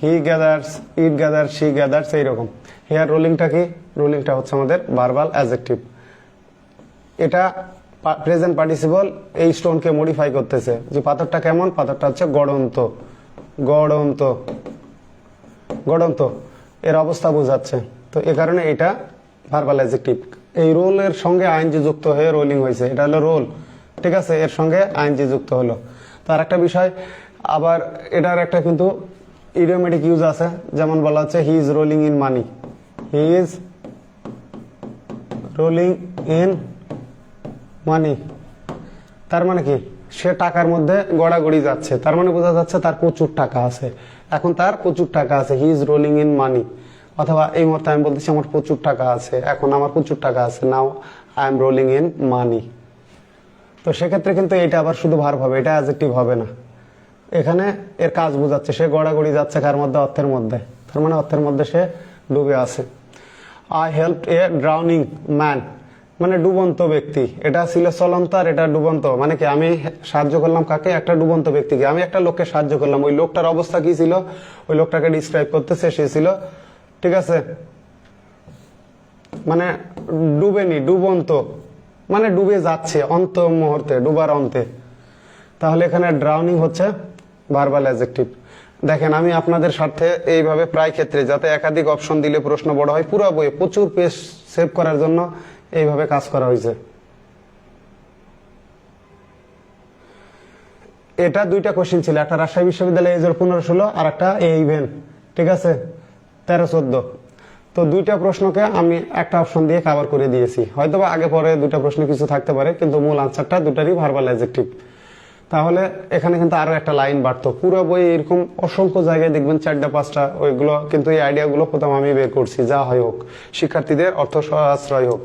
He gathers, it gathers, she gathers, এইরকম। হেয়ার রোলিংটা কি? রোলিংটা হচ্ছে আমাদের ভার্বাল অ্যাডজেক্টিভ। এটা প্রেজেন্ট পার্টিসিপল এই স্টোনকে মডিফাই করতেছে, যে পাথরটা কেমন? পাথরটা হচ্ছে গড়ন্ত, গড়ন্ত, গড়ন্ত, এর অবস্থা বোঝাচ্ছে। তো এ কারণে এটা ভার্বাল অ্যাডজেক্টিভ। এই রোলের সঙ্গে আইএনজি যুক্ত হয়ে রোলিং হয়েছে, এটা হলো রোল, ঠিক আছে? এর সঙ্গে আইএনজি যুক্ত হলো। তো আর একটা বিষয়, আবার এটার একটা কিন্তু ইডিওমেটিক ইউজ আছে, যেমন বলা হচ্ছে he is rolling in money, he is rolling in মানি। তার মানে কি? সে টাকার মধ্যে গড়াগড়ি যাচ্ছে, তার মানে বোঝা যাচ্ছে তার প্রচুর টাকা আছে। এখন তার প্রচুর টাকা আছে, হি ইজ রোলিং ইন মানি। অথবা এই মুহূর্তে আমি বলতেছি আমার প্রচুর টাকা আছে, এখন আমার প্রচুর টাকা আছে, now I am rolling in মানি। তো সেক্ষেত্রে কিন্তু এটা আবার শুধু ভার্ব হবে, এটা অ্যাডজেক্টিভ হবে না। এখানে এর কাজ বোঝাচ্ছে, সে গড়াগড়ি যাচ্ছে কার মধ্যে? অর্থের মধ্যে। তার মানে অর্থের মধ্যে সে ডুবে আছে। I helped A drowning man, মানে ডুবন্ত ব্যক্তি। এটা ছিল চলন্ত, আর এটা ডুবন্ত। মানে কি? আমি সাহায্য করলাম কাকে? একটা ডুবন্ত ব্যক্তিকে। আমি একটা লোককে সাহায্য করলাম, ওই লোকটার অবস্থা কি ছিল? ওই লোকটাকে ডিসক্রাইব করতেছে, সে ছিল, ঠিক আছে, মানে ডুবেনি, ডুবন্ত, মানে ডুবে যাচ্ছে অন্ত মুহূর্তে, ডুবার অন্তে। তাহলে এখানে ড্রাউনিং হচ্ছে ভার্বাল অ্যাডজেক্টিভ। দেখেন, আমি আপনাদের স্বার্থে এইভাবে প্রায় ক্ষেত্রে, যাতে একাধিক অপশন দিলে প্রশ্ন বড় হয়, পুরো বইয়ে প্রচুর পেজ সেভ করার জন্য এইভাবে কাজ করা হয়েছে। এটা দুইটা কোশ্চেন ছিল, একটা রাজশাহী বিশ্ববিদ্যালয়ে এজের 15-16, আর একটা এই ইভেন্ট, ঠিক আছে, 13-14। তো দুইটা প্রশ্নকে আমি একটা অপশন দিয়ে কভার করে দিয়েছি। হয়তোবা আগে পরে দুইটা প্রশ্ন কিছু থাকতে পারে, কিন্তু মূল আনসারটা দুটারই ভার্বাল অ্যাডজেক্টিভ। তাহলে এখানে কিন্তু আরো একটা লাইন বাড়তো। পুরো বই এরকম অসংখ্য জায়গায় দেখবেন 4টা 5টা, ওইগুলো কিন্তু এই আইডিয়াগুলো প্রথম আমি বের করছি, যা হয় হোক, শিক্ষার্থীদের অর্থ সাশ্রয় হোক।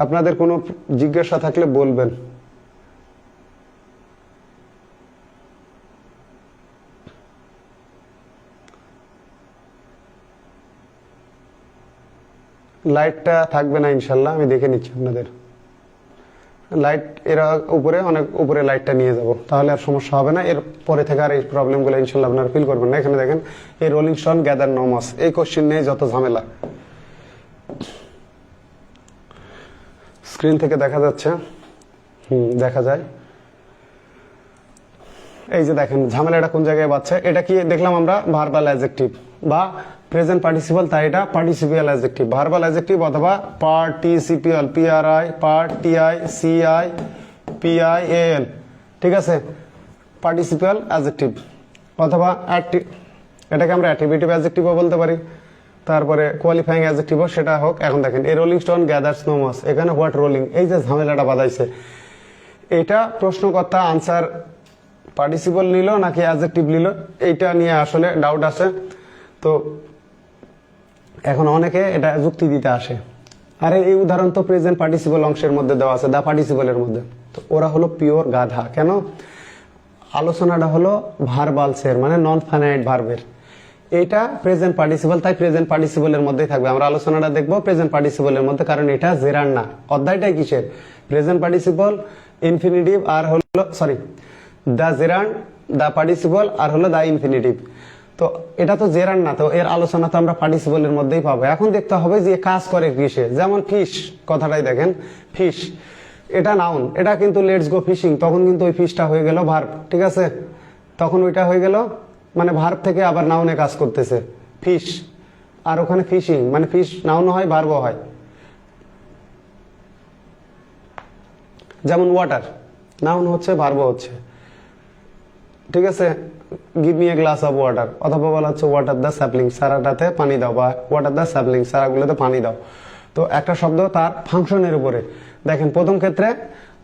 আপনাদের কোনো জিজ্ঞাসা থাকলে বলবেন। লাইটটা থাকবে না ইনশাল্লাহ, আমি দেখে নিচ্ছি আপনাদের। লাইট এরা উপরে, অনেক উপরে লাইটটা নিয়ে যাব, তাহলে আর সমস্যা হবে না। এর পরে থেকে আর এই প্রবলেমগুলো ইনশাল্লাহ আপনারা ফিল করবেন না। এখানে দেখেন, এই rolling stone gather no moss, এই কোশ্চেন নেই যত ঝামেলা। স্ক্রিন থেকে দেখা যাচ্ছে? দেখা যায়। এই যে দেখেন ঝামেলাটা কোন জায়গায় বাচ্চা। এটা কি দেখলাম আমরা? ভার্বাল অ্যাডজেক্টিভ বা প্রেজেন্ট পার্টিসিপল, তাই এটা পার্টিসিপিয়াল অ্যাডজেক্টিভ। ভার্বাল অ্যাডজেক্টিভ অথবা পার্টিসিপিয়াল, পিআরআই, পার্টিআই, সিআই, পিআইএল, ঠিক আছে, পার্টিসিপিয়াল অ্যাডজেক্টিভ। অথবা এটাকে আমরা অ্যাট্রিবিউটিভ অ্যাডজেক্টিভও বলতে পারি। তারপরে কোয়ালিফাইং অ্যাডজেক্টিভও সেটা হোক। এখন দেখেন, এই rolling stone gathers no moss, এখানে হোয়াট রোলিং, এই যে ঝামেলাটা বাঁধাইছে, এটা প্রশ্নকর্তা আনসার পার্টিসিপল নিল নাকি অ্যাডজেক্টিভ নিল, এইটা নিয়ে আসলে ডাউট আছে। তো এখন অনেকে এটা যুক্তি দিতে আসে, আরে এই উদাহরণ তো প্রেজেন্ট পার্টিসিপল অংশের মধ্যে দেওয়া আছে, দা পার্টিসিপলের মধ্যে। তো ওরা হলো পিওর গাধা। কেন? আলোচনাটা হলো ভার্বালসের, মানে নন ফাইনাইট ভার্বের। এটা প্রেজেন্ট পার্টিসিপল, তাই প্রেজেন্ট পার্টিসিপলের মধ্যেই থাকবে। আমরা আলোচনাটা দেখবো প্রেজেন্ট পার্টিসিপলের মধ্যে, কারণ এটা জেরার না। অধ্যায়টাই কিসের? প্রেজেন্ট পার্টিসিপল, ইনফিনিটিভ, আর হলো সরি দা জেরান্ড, দা পার্টিসিপল, আর হলো দা ইনফিনিটিভ। তো এটা তো জেরান্ড না, তো এর আলোচনা তো আমরা পার্টিসিপলের মধ্যেই পাবো। এখন দেখতে হবে যে কাজ করে কিসে। যেমন ফিশ কথাটাই দেখেন, ফিশ এটা নাউন, এটা কিন্তু লেটস গো ফিশিং, তখন কিন্তু ওই ফিশটা হয়ে গেল ভার্ব, ঠিক আছে, তখন ওইটা হয়ে গেল মানে ভার্ব থেকে আবার নাউনে কাজ করতেছে ফিশ। আর ওখানে ফিশিং মানে ফিশ নাউন হয়, ভার্বও হয়। যেমন ওয়াটার নাউন হচ্ছে, ভার্ব হচ্ছে, ঠিক আছে, give me a glass of water. অথবা বলা হচ্ছে ওয়াটার দ্য স্যাপলিং, সারাটাতে পানি দাও, বা ওয়াটার দ্য স্যাপলিং, সারাগুলোতে পানি দাও। তো একটা শব্দ তার ফাংশনের উপরে দেখেন, প্রথম ক্ষেত্রে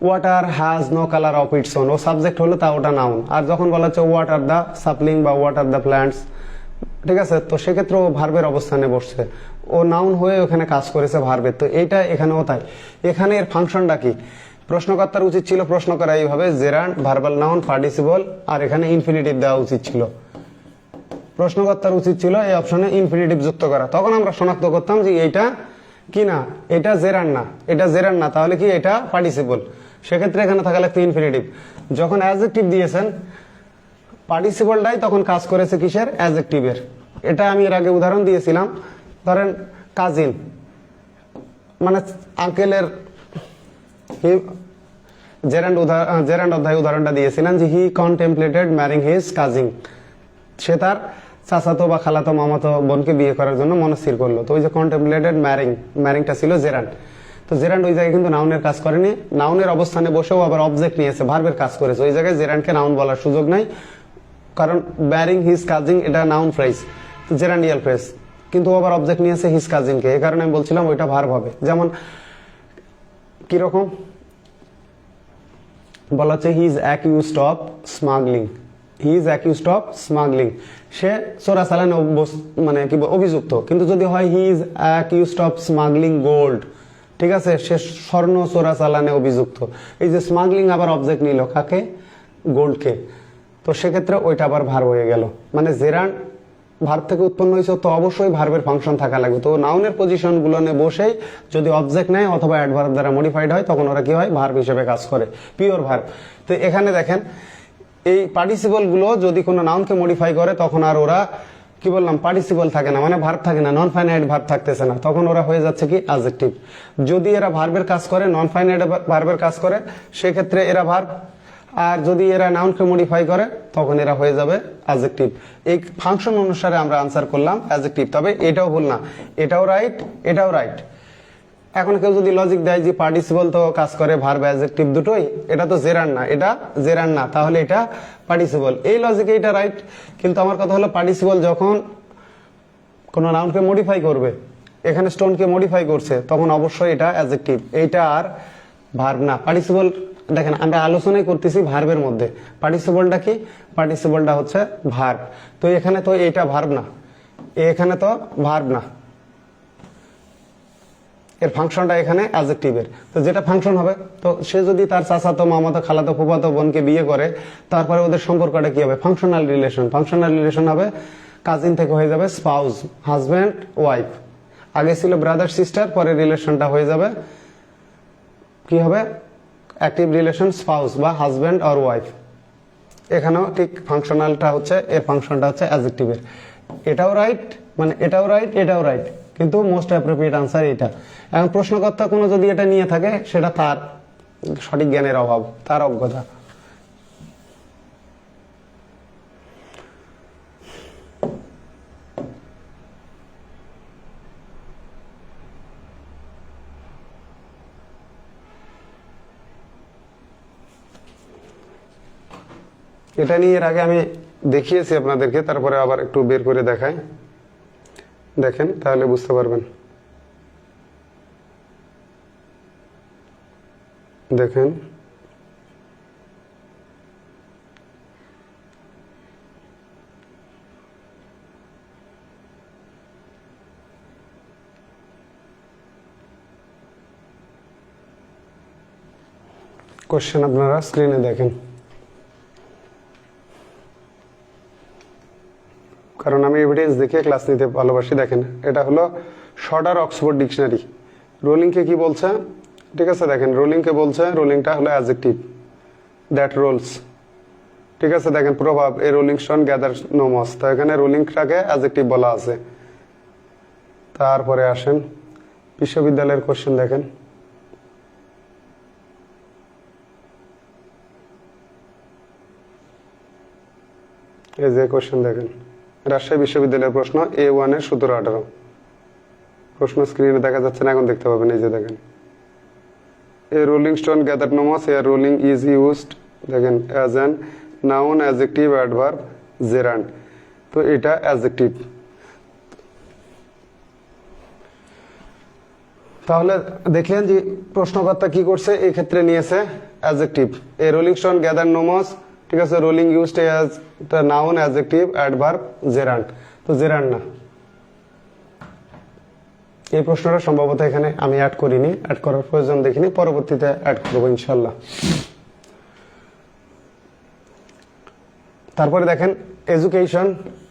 water has no colour of its own, ও সাবজেক্ট হলো তা ওটা নাউন। আর যখন বলা হচ্ছে ওয়াটার দ্য স্যাপলিং বা ওয়াটার দ্য প্ল্যান্টস, ঠিক আছে, তো সেক্ষেত্রে ও ভার্বের অবস্থানে বসছে, ও নাউন হয়ে ওখানে কাজ করেছে ভার্বের। তো এইটা এখানেও তাই। এখানে এর ফাংশনটা কি? প্রশ্নকর্তার উচিত ছিল প্রশ্ন করা এইভাবে, জেরান্ড, ভার্বাল নাউন, পার্টিসিপল, আর এখানে ইনফিনিটিভ দেওয়া উচিত ছিল। প্রশ্নকর্তার উচিত ছিল এই অপশনে ইনফিনিটিভ যুক্ত করা। তখন আমরা শনাক্ত করতাম যে এইটা কি না, এটা জেরান্ড না, এটা জেরান্ড না, তাহলে কি এটা পার্টিসিপল। সেক্ষেত্রে এখানে থাকা লাগতো ইনফিনিটিভ। যখন অ্যাডজেক্টিভ দিয়েছেন পার্টিসিপলটাই তখন কাজ করেছে কিসের? অ্যাডজেক্টিভের। এটা আমি এর আগে উদাহরণ দিয়েছিলাম। ধরেন কাজিন মানে আঙ্কেলের, জেরান্ড অধ্যায় উদাহরণটা দিয়েছিলেন যে হি কন্টেম্পলেটেড ম্যারিং হিজ কাজিন, সে তার চাচাতো বা খালাতো মামাতো বোনকে বিয়ে করার জন্য মনস্থির করলো। তো ওই যে কন্টেম্পলেটেড ম্যারিংটা ছিল জেরান্ড। তো জেরান্ড ওই জায়গায় কিন্তু নাউনের কাজ করেনি, নাউনের অবস্থানে বসেও আবার অবজেক্ট নিয়েছে, ভার্বের কাজ করেছে। ওই জায়গায় জেরান্ডকে নাউন বলার সুযোগ নাই, কারণ ম্যারিং হিজ কাজিন এটা নাউন ফ্রেজ, জেরান্ডিয়াল ফ্রেজ, কিন্তু আবার অবজেক্ট নিয়েছে হিজ কাজিনকে। এই কারণে আমি বলছিলাম ওইটা ভার্ব হবে। যেমন কিরকম বলা হচ্ছে he is accused of smuggling, he is accused of smuggling, সে চোরাচালানে মানে কি অভিযুক্ত। কিন্তু যদি হয় he is accused of smuggling gold, ঠিক আছে, সে স্বর্ণ চোরাচালানে অভিযুক্ত। এই যে স্মাগলিং আবার অবজেক্ট নিল কাকে? গোল্ডকে। তো সেক্ষেত্রে ওইটা আবার ভার্ব হয়ে গেল। মানে জেরান্ড ভার্ব থেকে উৎপন্ন হয়েছে, তো অবশ্যই ভার্বের ফাংশন থাকা লাগবে। তো নাউনের পজিশন গুলো বসেই যদি অবজেক্ট নেয় অথবা অ্যাডভার্ব দ্বারা মডিফাইড হয়, তখন ওরা কি হয়? ভার্ব হিসেবে কাজ করে, পিওর ভার্ব। তো এখানে দেখেন এই পার্টিসিপল গুলো যদি কোনো নাউনকে মডিফাই করে, তখন আর ওরা কি বললাম, পার্টিসিপল থাকে না, মানে ভার্ব থাকে না, নন ফাইনাইট ভার্ব থাকতেছে না, তখন ওরা হয়ে যাচ্ছে কি? অ্যাডজেক্টিভ। যদি এরা ভার্বের কাজ করে, নন ফাইনাইট ভার্বের কাজ করে, সেক্ষেত্রে এরা ভার্ব। আর যদি এরা নাউনকে মডিফাই করে, তখন এরা হয়ে যাবে অ্যাডজেক্টিভ। এই ফাংশন অনুসারে আমরা আনসার করলাম অ্যাডজেক্টিভ। তবে এটাও ভুল না, এটাও রাইট, এটাও রাইট। এখন কেউ যদি লজিক দেয় যে পার্টিসিপল তো কাজ করে ভার্ব অ্যাডজেক্টিভ দুটোই, এটা তো জেরান্ড না, এটা জেরান্ড না, তাহলে এটা পার্টিসিপল, এই লজিকে এটা রাইট। কিন্তু আমার কথা হলো পার্টিসিপল যখন কোনো নাউনকে মডিফাই করবে, এখানে স্টোনকে মডিফাই করছে, তখন অবশ্যই এটা অ্যাডজেক্টিভ। এইটা আর ভার্ব না। পার্টিসিপল দেখেন আমরা আলোচনাই করতেছি ভার্বের মধ্যে, পার্টিসিপলটা কি, পার্টিসিপলটা হচ্ছে ভার্ব। তো এখানে তো এটা ভার্ব না, এখানে তো ভার্ব না, এর ফাংশনটা এখানে অ্যাডজেক্টিভের। তো যেটা ফাংশন হবে, তো সে যদি তার চাচাতো মামাতো খালাতো ফুফাতো বোনকে বিয়ে করে, তারপরে ওদের সম্পর্কটা কি হবে, ফাংশনাল রিলেশন। ফাংশনাল রিলেশন হবে কাজিন থেকে হয়ে যাবে স্পাউস, হাজব্যান্ড ওয়াইফ। আগে ছিল ব্রাদার সিস্টার, পরে রিলেশনটা হয়ে যাবে কি হবে, অ্যাক্টিভ রিলেশন, স্পাউস বা হাজব্যান্ড অর ওয়াইফ। এখানেও ঠিক ফাংশনালটা হচ্ছে, এর ফাংশনটা হচ্ছে অ্যাডজেক্টিভের। এটাও রাইট, মানে এটাও রাইট, এটাও রাইট, কিন্তু মোস্ট অ্যাপ্রোপ্রিয়েট আনসার এটা। এখন প্রশ্নকর্তা কোনো যদি এটা নিয়ে থাকে, সেটা তার সঠিক জ্ঞানের অভাব, তার অজ্ঞতা। এটা নিয়ে এর আগে আমি দেখিয়েছি আপনাদেরকে, তারপরে আবার একটু বের করে দেখাই, দেখেন তাহলে বুঝতে পারবেন। দেখেন কোশ্চেন আপনারা স্ক্রিনে দেখেন, কারণ আমি এভিডেন্স দেখে ক্লাস নিতে ভালোবাসি। দেখেন এটা হলো শর্টার অক্সফোর্ড ডিকশনারি। রোলিংকে কি বলছে, ঠিক আছে, দেখেন রোলিংকে বলছে, রোলিংটা হলো অ্যাডজেক্টিভ, দ্যাট রোলস। ঠিক আছে, দেখেন প্রভাব, a rolling stone gather no moss, তো এখানে রোলিংটাকে অ্যাডজেক্টিভ বলা আছে। তারপরে আসেন বিশ্ববিদ্যালয়ের কোশ্চেন দেখেন, এই যে কোশ্চেন দেখেন, রাজশাহী বিশ্ববিদ্যালয়ের প্রশ্ন, A1 এর 17-18 প্রশ্ন স্ক্রিনে দেখা যাচ্ছে না, এখন দেখতে পাবেন। এই যে দেখেন, a rolling stone gather no moss, a rolling is used, দেখেন as an noun, adjective, adverb, gerund. তো এটা অ্যাডজেক্টিভ। তাহলে দেখলেন যে প্রশ্নকর্তা কি করছে, এই ক্ষেত্রে নিয়েছে adjective. A rolling stone gather no moss, ঠিক আছে, rolling used as the noun, adjective, adverb, gerund. তো জেরান্ড না, এই প্রশ্নটা সম্ভবত এখানে আমি অ্যাড করিনি, অ্যাড করার প্রয়োজন দেখিনি, পরবর্তীতে অ্যাড করবো ইনশাল্লাহ। তারপরে দেখেন এডুকেশন,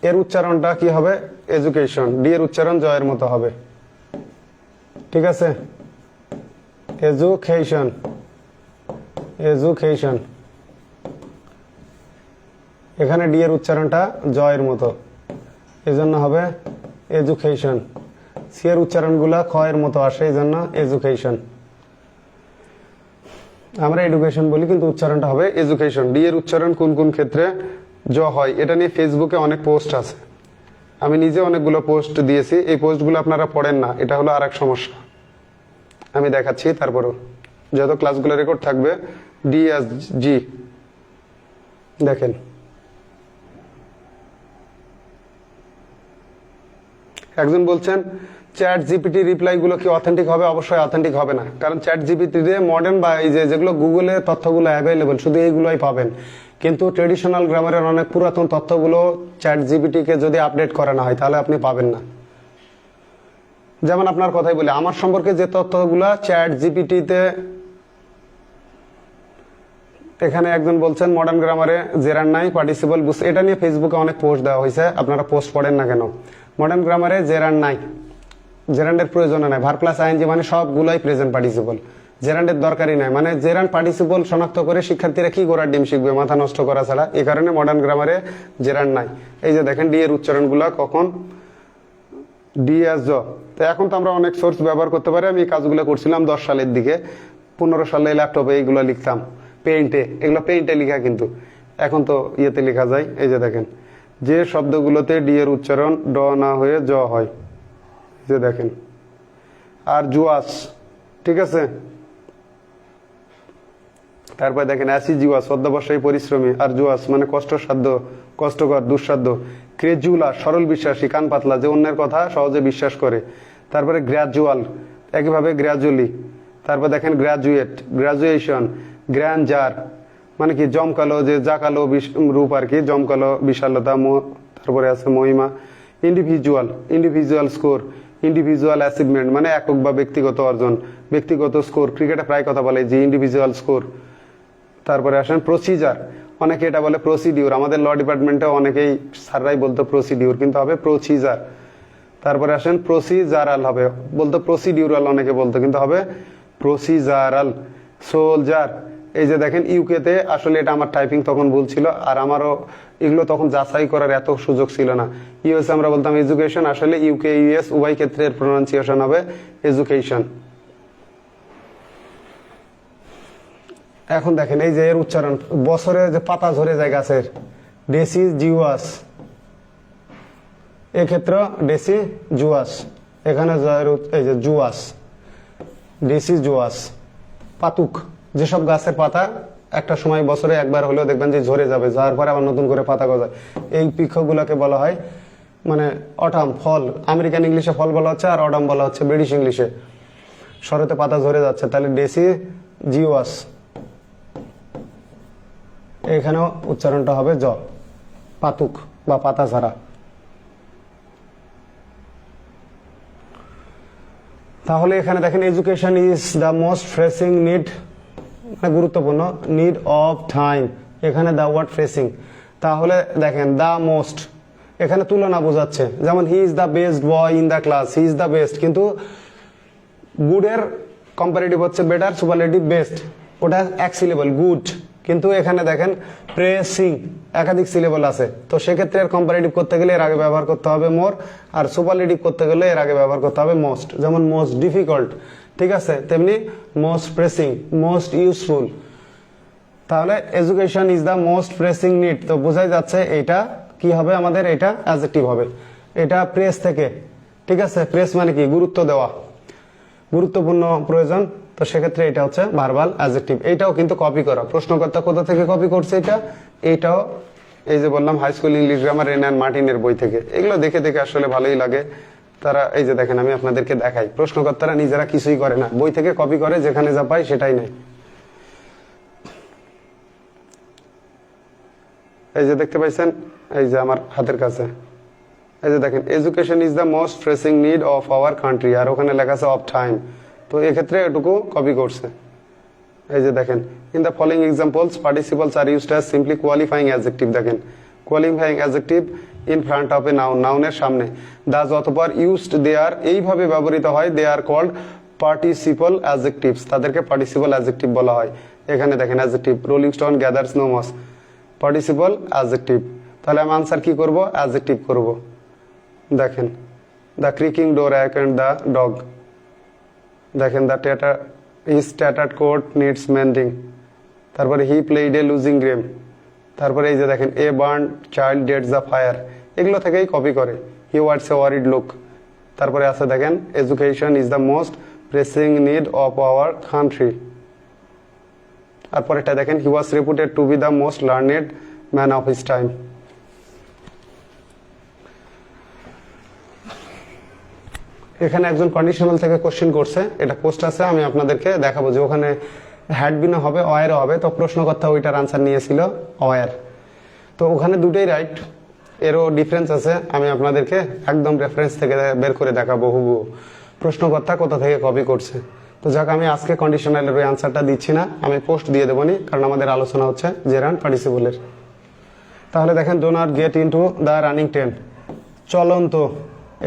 এর উচ্চারণটা কি হবে, এডুকেশন, ডি এর উচ্চারণ জয়ের মতো হবে, ঠিক আছে, এডুকেশন, এডুকেশন। এখানে ডি এর উচ্চারণটা জয়ের মতো, এজন্য হবে এডুকেশন। সি এর উচ্চারণগুলা খ এর মতো আসে, এই জন্য এডুকেশন। আমরা এডুকেশন বলি, কিন্তু উচ্চারণটা হবে এডুকেশন। ডি এর উচ্চারণ কোন কোন ক্ষেত্রে জ হয়, এটা নিয়ে ফেসবুকে অনেক পোস্ট আছে, আমি নিজে অনেকগুলো পোস্ট দিয়েছি। এই পোস্টগুলো আপনারা পড়েন না, এটা হলো আর এক সমস্যা, আমি দেখাচ্ছি। তারপরও যত ক্লাসগুলো রেকর্ড থাকবে, ডি এস জি। দেখেন একজন বলছেন চ্যাট জিপিটি রিপ্লাই গুলো কি অথেন্টিক হবে, অবশ্যই অথেন্টিক হবে না, কারণ চ্যাট জিপিটিতে মডার্ন বা এই যেগুলো গুগলে তথ্যগুলো অ্যাভেলেবল শুধু এইগুলোই পাবেন, কিন্তু ট্রেডিশনাল গ্রামারের অনেক পুরাতন তথ্যগুলো চ্যাট জিপিটি কে যদি আপডেট করা না হয়, তাহলে আপনি পাবেন না। যেমন আপনার কথাই বলি, আমার সম্পর্কে যে তথ্যগুলো চ্যাট জিপিটিতে, এখানে একজন বলছেন মডার্ন গ্রামারে জেরার নাই, পার্টিসিপল বুঝছে, এটা নিয়ে ফেসবুকে অনেক পোস্ট দেওয়া হয়েছে, আপনারা পোস্ট পড়েন না কেন? মডার্ন গ্রামারে জেরার নাই, জেরান্ডের প্রয়োজন নাই, ভার প্লাস আইএনজি মানে সবগুলোই প্রেজেন্ট পার্টিসিপল, জেরান্ডের দরকারই নাই। মানে জেরান্ড পার্টিসিপল শনাক্ত করে শিক্ষার্থীরা কি গোড়ার ডিম শিখবে, মাথা নষ্ট করা ছাড়া। এই কারণে মডার্ন গ্রামারে জেরান্ড নাই। এই যে দেখেন ডি এর উচ্চারণগুলো কখন, ডি এস জ। তো এখন তো আমরা অনেক সোর্স ব্যবহার করতে পারি, আমি এই কাজগুলো করছিলাম 10 সালের দিকে, 15 সালে ল্যাপটপে এইগুলো লিখতাম, পেইন্টে, এগুলো পেইন্টে লিখা, কিন্তু এখন তো ইয়েতে লেখা যায়। এই যে দেখেন, যে শব্দগুলোতে ডি এর উচ্চারণ ড না হয়ে জ হয়, যে দেখেন, আর জুয়াস, ঠিক আছে। তারপর দেখেন অ্যাসিজুয়াস, অধ্যবসায়ী পরিশ্রমী, আর জুয়াস মানে কষ্টসাধ্য, কষ্টকর, দুঃসাধ্য। ক্রেজুলা, সরল বিশ্বাসী, কান পাতলা, যে অন্যের কথা সহজে বিশ্বাস করে। তারপরে গ্র্যাজুয়াল, একইভাবে গ্র্যাজুয়ালি, তারপর দেখেন গ্রাজুয়েট, গ্রাজুয়েশন, গ্র্যান্ডজার মানে কি জমকালো, যে জাকালো রূপ আর কি, জমকালো বিশালতা। তারপরে আছে মহিমা। Individual, individual score, individual achievement মানে একক বা ব্যক্তিগত অর্জন, ব্যক্তিগত স্কোর। ক্রিকেটে প্রায় কথা বলে যে ইন্ডিভিজুয়াল স্কোর। তারপরে আসেন প্রসিজার, অনেকে এটা বলে প্রসিডিউর, আমাদের ল ডিপার্টমেন্টে অনেকেই স্যাররাই বলতো প্রসিডিউর, কিন্তু হবে প্রসিজার। তারপরে আসেন প্রসিজারাল, হবে বলতো প্রসিডিউরাল, অনেকে বলতো কিন্তু হবে প্রসিজারাল। সোলজার, এই যে দেখেন ইউকেতে, আসলে এটা আমার টাইপিং তখন ভুল ছিল, আর আমারও এগুলো তখন যাচাই করার এত সুযোগ ছিল না। ইউএস আমরা বলতাম এডুকেশন, আসলে ইউকে ইউএস উভয় ক্ষেত্রে প্রোনাউন্সিয়েশন হবে এডুকেশন। এখন দেখেন এই যে এর উচ্চারণ, বছরে যে পাতা ঝরে যায় গাছের, ডেসিজুয়াস, এক্ষেত্রে ডেসিজুয়াস, এখানে এই যে জুয়াস, ডেসিজুয়াস। পাতুক, যেসব গাছের পাতা একটা সময় বছরে একবার হলেও দেখবেন যে ঝরে যাবে, যাওয়ার পরে আবার নতুন করে পাতা গজায়, এই বৃক্ষগুলোকে বলা হয় মানে অটাম, ফল। আমেরিকান ইংলিশে ফল বলা হচ্ছে, আর অটাম বলা হচ্ছে ব্রিটিশ ইংলিশে। শরতে পাতা ঝরে যাচ্ছে, তাহলে ডেসিজিওয়াস, এখানেও উচ্চারণটা হবে জ, পাতুক বা পাতা ঝরা। তাহলে এখানে দেখেন education is the most pressing need, মানে গুরুত্বপূর্ণ, নিড অফ টাইম, এখানে দ্য ওয়ার্ড প্রেসিং। তাহলে দেখেন দ্য মোস্ট, এখানে তুলনা বোঝাচ্ছে, যেমন he is the best boy in the class, he is the best, কিন্তু গুডের কম্পারেটিভ হচ্ছে বেটার, সুপারলেটিভ বেস্ট, ওটা এক সিলেবল গুড। কিন্তু এখানে দেখেন প্রেসিং একাধিক সিলেবল আছে, তো সেক্ষেত্রে এর কম্পারেটিভ করতে গেলে এর আগে ব্যবহার করতে হবে মোর, আর সুপারলেটিভ করতে গেলে এর আগে ব্যবহার করতে হবে মোস্ট। যেমন মোস্ট ডিফিকাল্ট, ঠিক আছে, তেমনি মোস্ট প্রেসিং, মোস্ট ইউজফুল। তাহলে education is the most pressing need, তো বোঝাই যাচ্ছে এটা কি হবে আমাদের, এটা অ্যাডজেক্টিভ হবে। এটা প্রেস থেকে, ঠিক আছে, প্রেস মানে কি গুরুত্ব দেওয়া, গুরুত্বপূর্ণ, প্রয়োজন, তো সেক্ষেত্রে এটা হচ্ছে ভার্বাল অ্যাডজেক্টিভ। এইটাও কিন্তু কপি করা, প্রশ্নকর্তা কোথা থেকে কপি করছে এইটাও এই যে বললাম high school English grammar Wren and মার্টিনের বই থেকে। এগুলো দেখে দেখে আসলে ভালোই লাগে। তারা এই যে দেখেন আমি আপনাদেরকে দেখাই, প্রশ্নকর্তারা নিজেরা কিছুই করে না, বই থেকে কপি করে, যেখানে যা পায় সেটাই নেয়। এই যে দেখতে পাইছেন, এই যে আমার হাতের কাছে, এই যে দেখেন education is the most pressing need of our country, আর ওখানে লেখা আছে অফ টাইম, তো এক্ষেত্রে এটুকু কপি করছে। এই যে দেখেন in the following examples participles are used as simply qualifying adjective, দেখেন qualifying adjective in front of a noun, নাউনের সামনে, দাস অথবা ইউজড দে আর, এইভাবে ব্যবহৃত হয়, they are called participle adjectives, তাদেরকে পার্টিসিপল অ্যাডজেক্টিভ বলা হয়। এখানে দেখেন adjective, rolling stone gathers no moss, participle adjective. তাহলে আমি আনসার কি করব, অ্যাডজেক্টিভ করব। দেখেন the creaking door awakened the dog, দেখেন the his tattered coat needs mending, তারপরে he played a losing game, তারপরে এই যে দেখেন a burnt child dreads the fire, এগুলো থেকেই কপি করে। হি ওয়াটস এ ওয়ারিড লুক, তারপরে আছে দেখেন education is the most pressing need of our country, তারপরে এটা দেখেন he was reputed to be the most learned man of his time. এখানে একজন কন্ডিশনাল থেকে কোশ্চেন করছে, এটা পোস্ট আছে, আমি আপনাদেরকে দেখাবো যে ওখানে হ্যাড বিনা হবে, অয়ারও হবে, তো প্রশ্নকর্তা ওইটার আনসার নিয়েছিল অয়ার, তো ওখানে দুটোই রাইট, এরও ডিফারেন্স আছে, আমি আপনাদেরকে একদম রেফারেন্স থেকে বের করে দেখাবো হুবহু প্রশ্নকর্তা কোথা থেকে কপি করছে। তো যাক, আমি আজকে কন্ডিশনালের ওই আনসারটা দিচ্ছি না, আমি পোস্ট দিয়ে দেবনি, কারণ আমাদের আলোচনা হচ্ছে জেরান্ড পার্টিসিপলের। তাহলে দেখেন do not get into the running train, চলন্ত,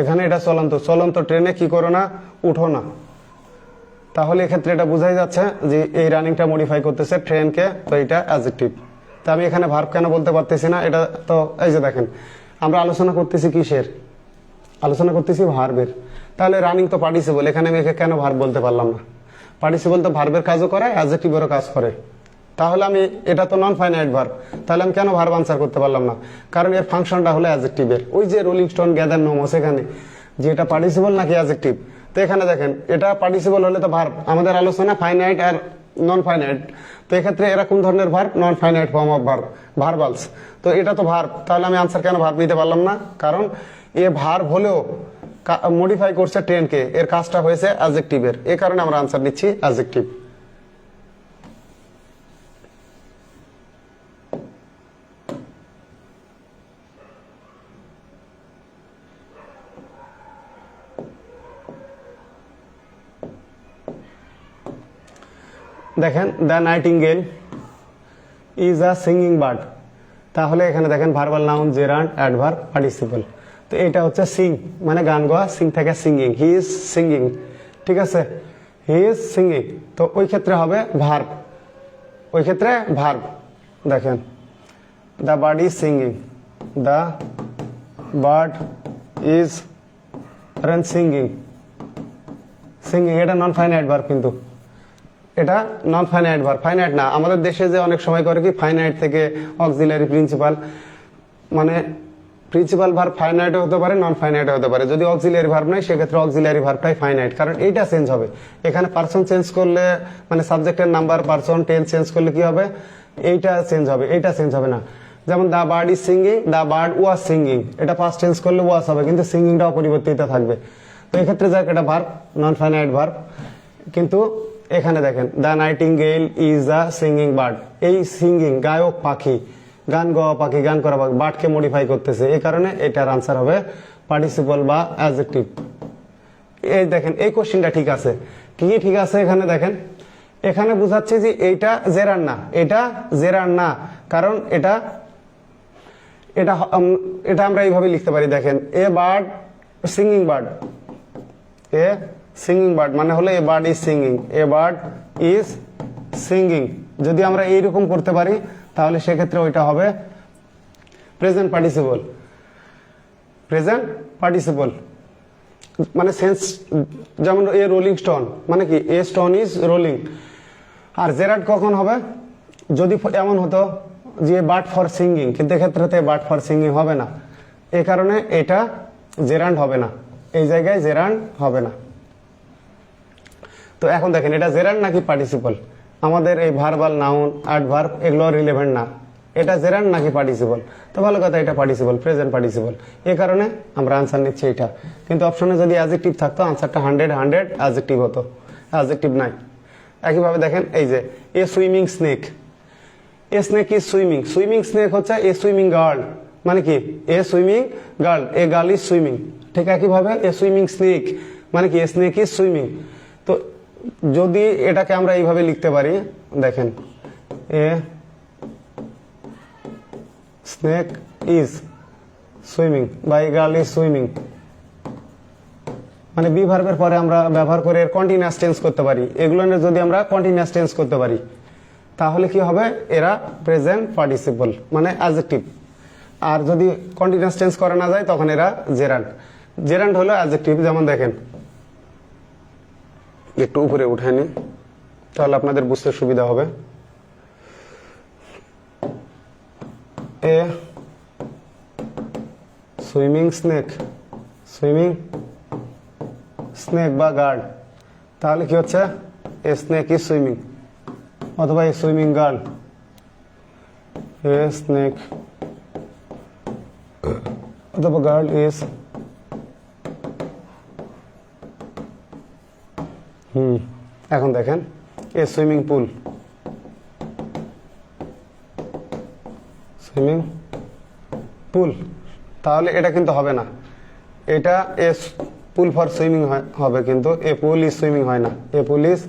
এখানে এটা চলন্ত, চলন্ত ট্রেনে কি করো না, উঠো না। তাহলে এক্ষেত্রে এটা বোঝাই যাচ্ছে যে এই রানিংটা মডিফাই করতেছে ট্রেনকে, তো এটা অ্যাডজেক্টিভ। তা আমি এখানে ভার্ব কেন বলতে পারতেছি না, এটা তো এই যে দেখেন আমরা আলোচনা করতেছি কিসের, আলোচনা করতেছি ভার্বের, তাহলে রানিং তো পার্টিসিপল, এখানে আমি একে কেন ভার্ব বলতে পারলাম না? পার্টিসিপল তো ভার্বের কাজও করে, অ্যাডজেক্টিভেরও কাজ করে, তাহলে আমি, এটা তো নন ফাইনাইট ভার্ব, তাহলে আমি কেন ভার্ব আনসার করতে পারলাম না? কারণ এর ফাংশনটা হলো অ্যাডজেক্টিভের, ওই যে rolling stone gather no moss, এখানে যে এটা পার্টিসিপল নাকি অ্যাডজেক্টিভ, তো এখানে দেখেন এটা পার্টিসিপল হলে তো ভার্ব, আমাদের আলোচনা ফাইনাইট আর নন ফাইনাইট, তো এক্ষেত্রে এরা কোন ধরনের verb, non finite form of verb, verbals, তো এটা তো ভার্ব, তাহলে আমি আনসার কেন ভার্ব নিতে পারলাম না? কারণ এ ভার্ব হলেও মডিফাই করছে ট্রেনকে, এর কাজটা হয়েছে অ্যাডজেক্টিভের, এই কারণে আমরা আনসার নিচ্ছি অ্যাডজেক্টিভ। দেখেন the nightingale is a singing bird, তাহলে এখানে দেখেন verbal noun gerund adverb participle. তো এটা হচ্ছে সিং মানে গান গাওয়া, সিং থেকে সিঙ্গিং, হি ইজ সিঙ্গিং, ঠিক আছে, হি ইজ সিঙ্গিং। তো ওই ক্ষেত্রে হবে ভার্ব, ওই ক্ষেত্রে ভার্ব। দেখেন the bird is singing, the bird is singing, singing এটা নন ফাইনাইট ভার্ব, কিন্তু এটা নন ফাইনাইট ভার্ব, ফাইনাইট না। আমাদের দেশে যে অনেক সময় করে কি ফাইনাইট থেকে অক্সিলারি প্রিন্সিপাল, মানে প্রিন্সিপাল ভার্ব ফাইনাইটও হতে পারে নন ফাইনাইটও হতে পারে। যদি অক্সিলারি ভার্ব নাই সেক্ষেত্রে অক্সিলারি ভার্বটাই ফাইনাইট, কারণ এইটা চেঞ্জ হবে। এখানে পারসন চেঞ্জ করলে মানে সাবজেক্টের নাম্বার পারসন টেন্স চেঞ্জ করলে কি হবে, এইটা চেঞ্জ হবে, এইটা চেঞ্জ হবে না। যেমন the bird is singing, the bird was singing, এটা পাস্ট টেন্স করলে ওয়াজ হবে, কিন্তু সিঙ্গিংটা অপরিবর্তিত থাকবে। তো এক্ষেত্রে যাক এটা ভার্ব, নন ফাইনাইট ভার্ব। কিন্তু এখানে দেখেন the nightingale is a singing bird, এই সিঙ্গিং গায়ক পাখি, গান গাওয়া পাখি, গান করা পাখি, বার্ডকে মডিফাই করতেছে, এই কারণে এটার আনসার হবে পার্টিসিপল বা অ্যাডজেক্টিভ। এই দেখেন এই কোশ্চেনটা ঠিক আছে, কি কি ঠিক আছে এখানে দেখেন, এখানে বুঝাচ্ছে যে এইটা জেরার না, এটা জেরার না, কারণ এটা এটা এটা আমরা এইভাবে লিখতে পারি। দেখেন a bird singing bird, A singing bird মানে হলো a bird is singing, a bird is singing. যদি আমরা এইরকম করতে পারি তাহলে সেক্ষেত্রে ওইটা হবে প্রেজেন্ট পার্টিসিপল, প্রেজেন্ট পার্টিসিপল মানে সেন্স। যেমন এ রোলিং স্টোন মানে কি এ স্টোন ইজ রোলিং। আর জেরাড কখন হবে, যদি এমন হতো যে বার্ড ফর সিঙ্গিং, কিন্তু এক্ষেত্রে বার্ড ফর সিঙ্গিং হবে না, এই কারণে এটা জেরান্ড হবে না, এই জায়গায় জেরান্ড হবে না। তো এখন দেখেন এটা জেরান্ড নাকি পার্টিসিপল, আমাদের এই ভার্বাল নাউন অ্যাডভার্ব এগুলো রিলেভেন্ট না, এটা জেরান্ড নাকি পার্টিসিপল। তো ভালো কথা, এটা পার্টিসিপল, প্রেজেন্ট পার্টিসিপল, এই কারণে আমরা আনসার নিচ্ছি এটা। কিন্তু অপশনে যদি অ্যাডজেক্টিভ থাকতো আনসারটা 100 অ্যাডজেক্টিভ হতো, অ্যাডজেক্টিভ নাই। একইভাবে দেখেন এই যে a swimming snake, a snake is swimming, swimming snake হচ্ছে এ সুইমিং গার্ল মানে কি a swimming girl, a girl is swimming. ঠিক একইভাবে এ সুইমিং স্নেক মানে কি এ স্নেক ইজ সুইমিং। তো যদি এটাকে আমরা এইভাবে লিখতে পারি, দেখেন এ স্নেক ইজ সুইমিং বা এ গার্ল ইজ সুইমিং, মানে বি ভার্বের পরে আমরা ব্যবহার করে কন্টিনিউয়াস টেন্স করতে পারি। এগুলো যদি আমরা কন্টিনিউয়াস টেন্স করতে পারি তাহলে কি হবে, এরা প্রেজেন্ট পার্টিসিপল মানে অ্যাডজেক্টিভ। আর যদি কন্টিনিউয়াস টেন্স করা না যায় তখন এরা জেরান্ড, জেরান্ড হলো অ্যাডজেক্টিভ। যেমন দেখেন একটু উপরে উঠে নি তাহলে আপনাদের বুঝতে সুবিধা হবে। এ সুইমিং স্নেক, সুইমিং স্নেক বা গার্ড, তাহলে কি হচ্ছে এ স্নেক ইজ সুইমিং, অথবা এ সুইমিং গার্ল, এ স্নেক অথবা গার্ল ইজ এখন দেখেন এ সুইমিং পুল, সুইমিং পুল, তাহলে এটা কিন্তু হবে না, এটা এ পুল ফর সুইমিং হবে, কিন্তু এ পুল ইজ সুইমিং হয় না। এ পুল ইজ,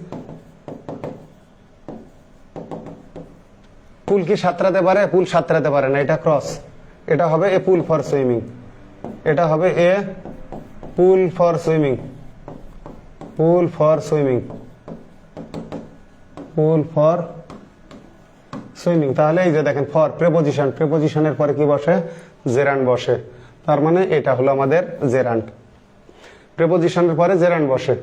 পুল কি সাঁতরাতে পারে, পুল সাঁতরাতে পারে না, এটা ক্রস, এটা হবে এ পুল ফর সুইমিং, এটা হবে a pool for swimming, pool for swimming, pool for swimming. তাহলে এই যে দেখেন ফর প্রেপোজিশন, প্রেপোজিশনের পরে কি বসে, জেরান্ড বসে, তার মানে এটা হলো আমাদের জেরান্ড, প্রেপোজিশনের পরে জেরান্ড বসে।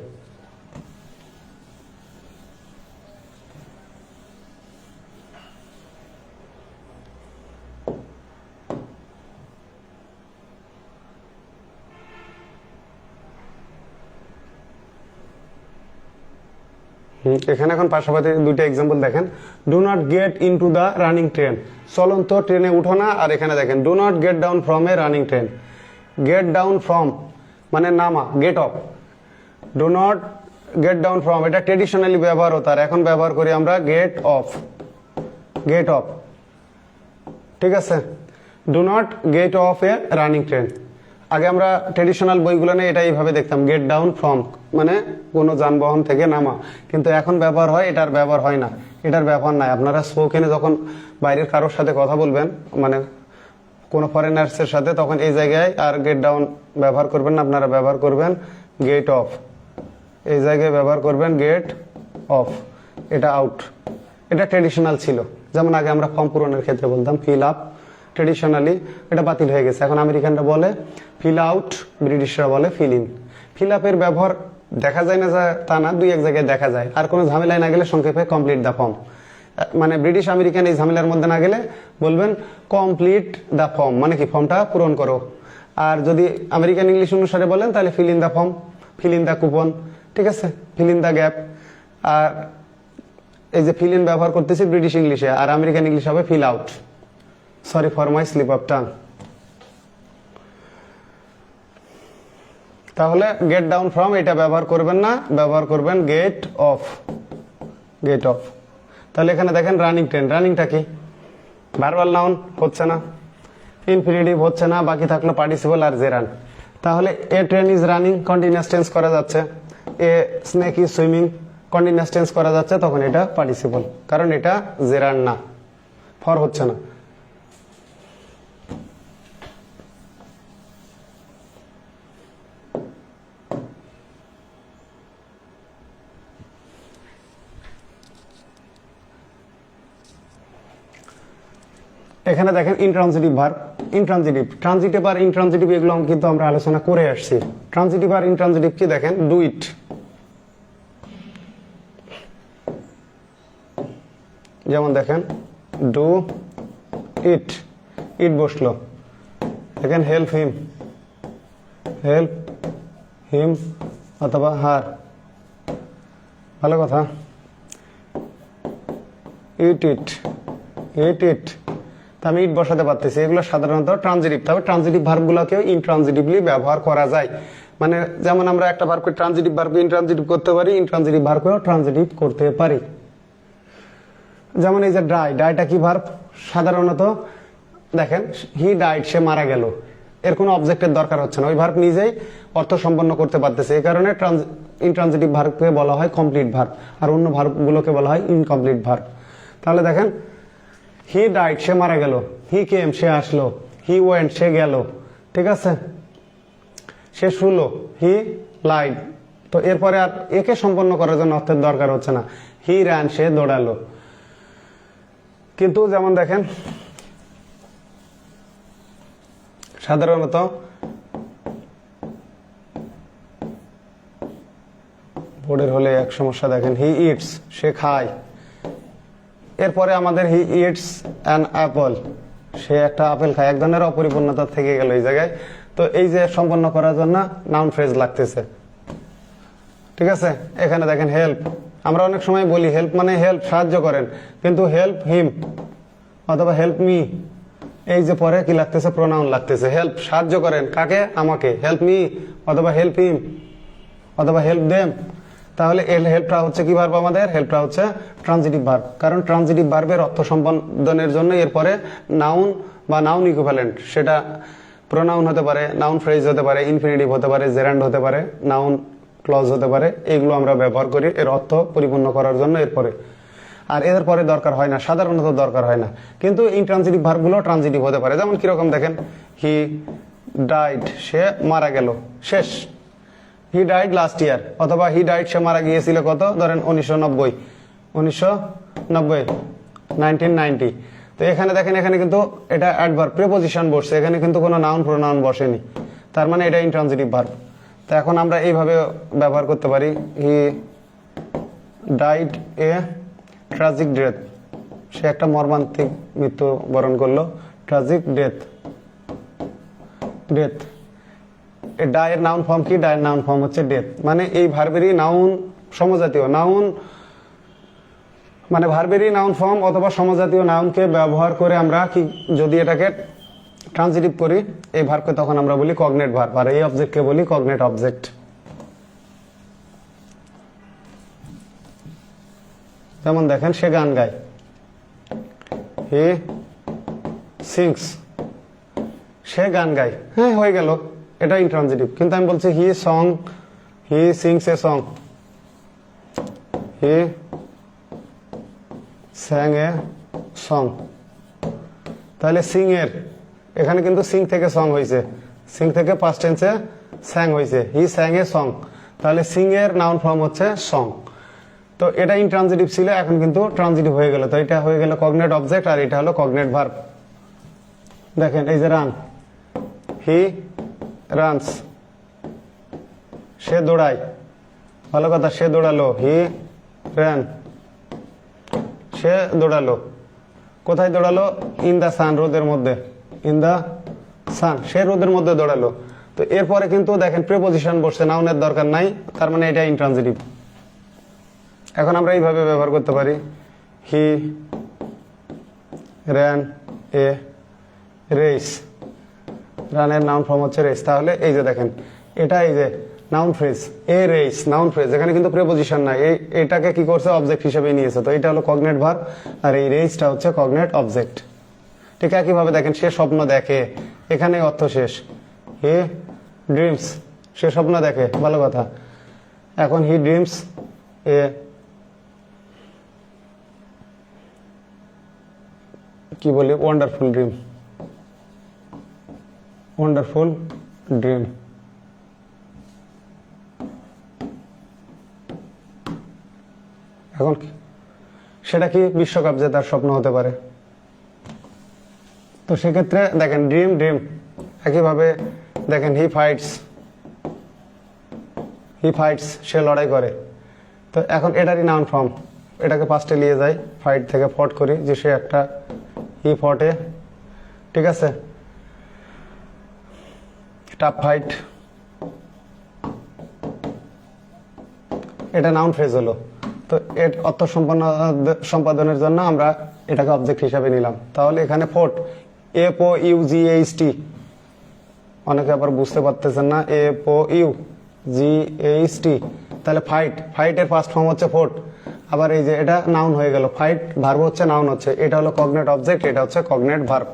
এখানে এখন পাশাপাশি দুইটা এক্সাম্পল দেখেন। Do not get into the running train, চলন্ত ট্রেনে উঠো না। আর এখানে দেখেন do not get down from a running train, get down from মানে নামা, get off. Do not get down from, এটা ট্রেডিশনালি ব্যবহার হতো, আর এখন ব্যবহার করি আমরা গেট অফ, গেট অফ। ঠিক আছে, do not get off a running train. আগে আমরা ট্রেডিশনাল বইগুলো নিয়ে এটা এইভাবে দেখতাম, গেট ডাউন ফ্রম মানে কোনো যানবাহন থেকে নামা, কিন্তু এখন ব্যবহার হয়, এটার ব্যবহার হয় না, এটার ব্যবহার নাই। আপনারা স্পোকেনে যখন বাইরের কারোর সাথে কথা বলবেন, মানে কোনো ফরেনার্সের সাথে, তখন এই জায়গায় আর গেট ডাউন ব্যবহার করবেন না, আপনারা ব্যবহার করবেন গেট অফ। এই জায়গায় ব্যবহার করবেন গেট অফ, এটা আউট। এটা ট্রেডিশনাল ছিল, যেমন আগে আমরা ফর্ম পূরণের ক্ষেত্রে বলতাম ফিল আপ, ট্রেডিশনালি এটা বাতিল হয়ে গেছে, এখন আমেরিকানরা বলে ফিল আউট, ব্রিটিশরা বলে ফিল ইন। ফিল আপের ব্যবহার দেখা যায় না তা না, দুই এক জায়গায় দেখা যায়। আর কোনো ঝামেলায় না গেলে সংক্ষেপে কমপ্লিট দ্য ফর্ম, মানে ব্রিটিশ আমেরিকান এই ঝামেলার মধ্যে না গেলে বলবেন কমপ্লিট দ্য ফর্ম, মানে কি ফর্মটা পূরণ করো। আর যদি আমেরিকান ইংলিশ অনুসারে বলেন তাহলে fill in the form, fill in the coupon, ঠিক আছে, ফিল ইন দ্য গ্যাপ। আর এই যে ফিল ইন ব্যবহার করতেছি ব্রিটিশ ইংলিশে, আর আমেরিকান ইংলিশ হবে fill out. Sorry for my slip of tongue. তাহলে গেট ডাউন ফ্রম এটা ব্যবহার করবেন না, ব্যবহার করবেন গেট অফ, গেট অফ। তাহলে এখানে দেখেন রানিং ট্রেন, রানিংটা কি? ভার্বাল নাউন হচ্ছে না, ইনফিনিটিভ হচ্ছে না, বাকি থাকলো পার্টিসিপল আর জেরান। তাহলে a train is running continuous tense করা যাচ্ছে, a snake is swimming continuous tense করা যাচ্ছে, তখন এটা পার্টিসিপল, কারণ এটা জেরান না, ফর হচ্ছে না। এখানে দেখেন ইনট্রানজিটিভ ভার্ব, ইনট্রানজিটিভ, ট্রানজিটিভ আর ইনট্রানজিটিভ এগুলো কিন্তু আমরা আলোচনা করে আসছি। ট্রানজিটিভ আর ইনট্রানজিটিভ কি দেখেন, ডু ইট, যেমন দেখেন ডু ইট, ইট বসলো। দেখেন হেল্প হিম, হেল্প হিম অথবা হার, ভালো কথা। ইট ইট, ইট ইট, আমি ইট বসাতে পারতেছি। এগুলো সাধারণত ট্রানজিটিভ, তবে ট্রানজিটিভ ভার্বগুলোকেও ইনট্রানজিটিভলি ব্যবহার করা যায়। মানে যেমন আমরা একটা ভার্বকে ট্রানজিটিভ ভার্বকে ইনট্রানজিটিভ করতে পারি, ইনট্রানজিটিভ ভার্বকেও ট্রানজিটিভ করতে পারি। যেমন এই যে ডাই, ডাইটা কি ভার্ব? সাধারণত দেখেন হি ডাইড, সে মারা গেল, এর কোনো অবজেক্টের দরকার হচ্ছে না, ওই ভার্ব নিজেই অর্থ সম্পন্ন করতে পারতেছে। এই কারণে ইনট্রানজিটিভ ভার্বকে বলা হয় কমপ্লিট ভার্ব, আর অন্য ভার্বগুলোকে বলা হয় ইনকমপ্লিট ভার্ব। তাহলে দেখেন হি ডাইড, সে মারা গেল, হি কেম, সে আসলো, হি ওয়েন্ট, সে গেল, ঠিক আছে, সে শুলো, হি লাইড। তো এরপরে আর একে সম্পন্ন করার জন্য অর্থের দরকার হচ্ছে না, হি র্যান, সে দৌড়ালো। কিন্তু যেমন দেখেন সাধারণত বোর্ডের হলে এক সমস্যা, দেখেন হি ইটস, সে খায়। এরপরে আমাদের হি ইটস অ্যান অ্যাপল, সে একটা আপেল খায়, এক ধরনের অপরিপূর্ণতা থেকে গেল এই জায়গায়। তো এই যে সম্পন্ন করার জন্য নাউন ফ্রেজ লাগতেছে, ঠিক আছে। এখানে দেখেন হেল্প, আমরা অনেক সময় বলি হেল্প মানে হেল্প, সাহায্য করেন, কিন্তু হেল্প হিম অথবা হেল্প মি, এই যে পরে কি লাগতেছে, প্রোনাউন লাগতেছে। হেল্প সাহায্য করেন, কাকে? আমাকে, হেল্প মি অথবা হেল্প হিম অথবা হেল্প দেম। তাহলে এর হেল্পটা হচ্ছে কি ভার্ব? আমাদের হেল্পটা হচ্ছে ট্রানজিটিভ ভার্ব, কারণ ট্রানজিটিভ ভার্বের অর্থ সম্পাদনের জন্য এরপরে নাউন বা নাউন ইকুইভ্যালেন্ট, সেটা প্রোনাউন হতে পারে, নাউন ফ্রেজ হতে পারে, ইনফিনিটিভ হতে পারে, জেরান্ড হতে পারে, নাউন ক্লজ হতে পারে, এগুলো আমরা ব্যবহার করি এর অর্থ পরিপূর্ণ করার জন্য এরপরে। আর এদের পরে দরকার হয় না, সাধারণত দরকার হয় না, কিন্তু ইনট্রানজিটিভ ভার্বগুলো ট্রানজিটিভ হতে পারে। যেমন কিরকম দেখেন, হি ডাইড, সে মারা গেল, শেষ। হি ডাইড লাস্ট ইয়ার, অথবা হি ডাইড, সে মারা গিয়েছিল কত, ধরেন 1990, 1990। তো এখানে দেখেন, এখানে কিন্তু এটা অ্যাডভার্ব, প্রিপোজিশন বসছে, এখানে কিন্তু কোনো নাউন প্রোনাউন বসেনি, তার মানে এটা ইনট্রানজিটিভ ভার্ব। তো এখন আমরা এইভাবে ব্যবহার করতে পারি, he died a tragic death, সে একটা মর্মান্তিক মৃত্যু বরণ করলো, ট্রাজিক ডেথ, ডেথ। ডায়ের নাউন ফর্ম কি? ডায়ের নাউন ফর্ম হচ্ছে ডেথ। মানে এই ভার্বেরই নাউন সমজাতীয় নাউন, মানে ভার্বেরই নাউন ফর্ম অথবা সমজাতীয় নাউনকে ব্যবহার করে আমরা কি, যদি এটাকে ট্রানজিটিভ করি এই ভার্বকে তখন আমরা বলি কগনেট ভার্ব, আর এই অবজেক্টকে বলি কগনেট অবজেক্ট। যেমন দেখেন সে গান গায়, হি সিংস, সে গান গায়, হ্যাঁ হয়ে গেল, এটা ইন্ট্রানজিটিভ। কিন্তু আমি বলছি হি sings a song, he স্যাং a song. তাহলে সিং এর এখানে কিন্তু সিং থেকে সং হয়েছে, সিং থেকে পাস্ট টেন্সে স্যাং হয়েছে, হি স্যাং এ সং। তাহলে সিং এর নাউন ফর্ম হচ্ছে সং। তো এটা ইনট্রানজিটিভ ছিল, এখন কিন্তু ট্রানজিটিভ হয়ে গেল। তো এটা হয়ে গেল কগনেট অবজেক্ট, আর এটা হলো কগনেট ভার্ব। দেখেন এই যে রান, হি রানস, সে দৌড়ায়, ভালো কথা, সে দৌড়ালো, হি ran, সে দৌড়ালো, কোথায় দৌড়ালো? ইন দা সান, রোদের মধ্যে, ইন দা সান, সে রোদের মধ্যে দৌড়ালো। তো এরপরে কিন্তু দেখেন প্রিপজিশন বসছে, নাউনের দরকার নাই, তার মানে এটা ইনট্রানজিটিভ। এখন আমরা এইভাবে ব্যবহার করতে পারি, হি ran এ রেস, রানের নাউন ফর্ম হচ্ছে রেস। তাহলে এই যে দেখেন এটা এই যে noun phrase, a race noun phrase, এখানে কিন্তু প্রিপজিশন নাই, এটাকে কি করছে অবজেক্ট হিসেবে নিয়েছে। তো এটা হলো কগনেট ভার্ব, আর এই রেসটা হচ্ছে কগনেট অবজেক্ট। ঠিক একইভাবে দেখেন সে স্বপ্ন দেখে, এখানে অর্থ শেষ, হি ড্রিমস, সে স্বপ্ন দেখে, ভালো কথা। এখন হি ড্রিমস এ কি বলি ওয়ান্ডারফুল ড্রিম, ওয়ান্ডারফুল ড্রিম। এখন সেটা কি বিশ্বকাপ জেতার স্বপ্ন হতে পারে। তো সেক্ষেত্রে দেখেন ড্রিম ড্রিম, একইভাবে দেখেন হি ফাইটস, সে লড়াই করে। তো এখন এটারই নাউন ফর্ম, এটাকে পাস্টে নিয়ে যাই, ফাইট থেকে ফট করি, যে সে একটা হি ফটে, ঠিক আছে, টাফ ফাইট, এটা নাউন ফ্রেজ হলো। তো এর অর্থ সম্পাদনের জন্য আমরা এটাকে অবজেক্ট হিসাবে নিলাম। তাহলে এখানে fought, F O U G H T, অনেকে আবার বুঝতে পারতেছেন না, F O U G H T, তাহলে ফাইট, ফাইটের ফার্স্ট ফর্ম হচ্ছে ফোর্ট। আবার এই যে এটা নাউন হয়ে গেল, ফাইট ভার্ব হচ্ছে নাউন হচ্ছে, এটা হলো কগনেট অবজেক্ট, এটা হচ্ছে কগনেট ভার্ব।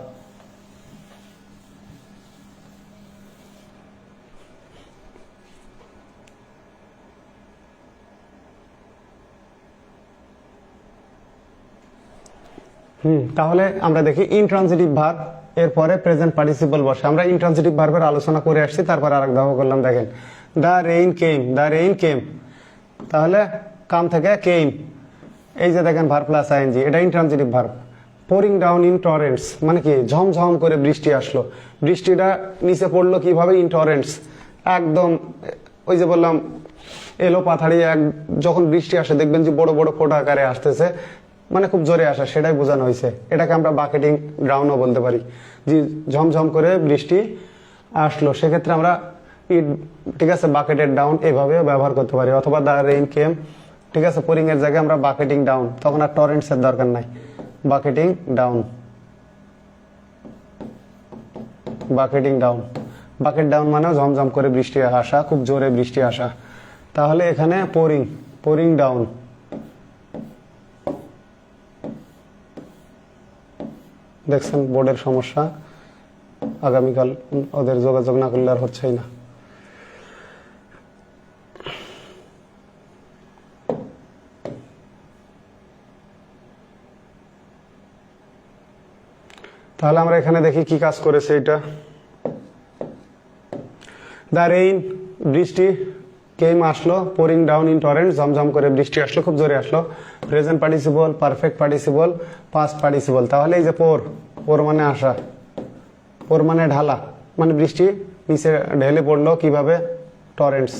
তাহলে আমরা দেখি ইনট্রানজিটিভ ভার্ব, এরপরে প্রেজেন্ট পার্টিসিপল বসে। আমরা ইনট্রানজিটিভ ভার্বের আলোচনা করে আসছি, তারপর আরেক ধাপ করলাম। দেখেন the rain came, the rain came, তাহলে কাম থেকে কেম, এই যে দেখেন ভার্ব প্লাস আইএনজি, এটা intransitive verb. Pouring down in torrents, মানে কি ঝমঝম করে বৃষ্টি আসলো, বৃষ্টিটা নিচে পড়লো কিভাবে? ইন টরেন্টস, একদম ওই যে বললাম এলো পাথাড়ি, যখন বৃষ্টি আসে দেখবেন যে বড় বড় ফোঁটা আকারে আসতেছে, মানে খুব জোরে আসা, সেটাই বোঝানো হয়েছে। এটাকে আমরা বাকেটিং ডাউনও বলতে পারি, যে ঝমঝম করে বৃষ্টি আসলো, সেক্ষেত্রে আমরা ইট, ঠিক আছে, বাকেটেড ডাউন এভাবে ব্যবহার করতে পারি। অথবা দ্য রেইন কেম, ঠিক আছে, পোরিং এর জায়গায় আমরা বাকেটিং ডাউন, তখন আর টরেন্টস এর দরকার নাই, বাকেটিং ডাউন, বাকেটিং ডাউন। বাকেট ডাউন মানে ঝমঝম করে বৃষ্টি আসা, খুব জোরে বৃষ্টি আসা। তাহলে এখানে পোরিং, পোরিং ডাউন, দেখছেন বোর্ডের সমস্যা, আগামীকাল ওদের যোগাযোগ না করলে আর হচ্ছেই না। তাহলে আমরা এখানে দেখি কি কাজ করেছে এটা। দ্য রেইন, বৃষ্টি, কেম আসলো, পোরিং ডাউন ইন টরেন্ট, ঝমঝম করে বৃষ্টি আসলো, খুব জোরে আসলো। Present participle, perfect participle, past participle. তাহলে এই যে পোর, পোর মানে আসা, পোর মানে ঢালা, মানে বৃষ্টি নিচে ঢেলে পড়লো কিভাবে? টরেন্টস,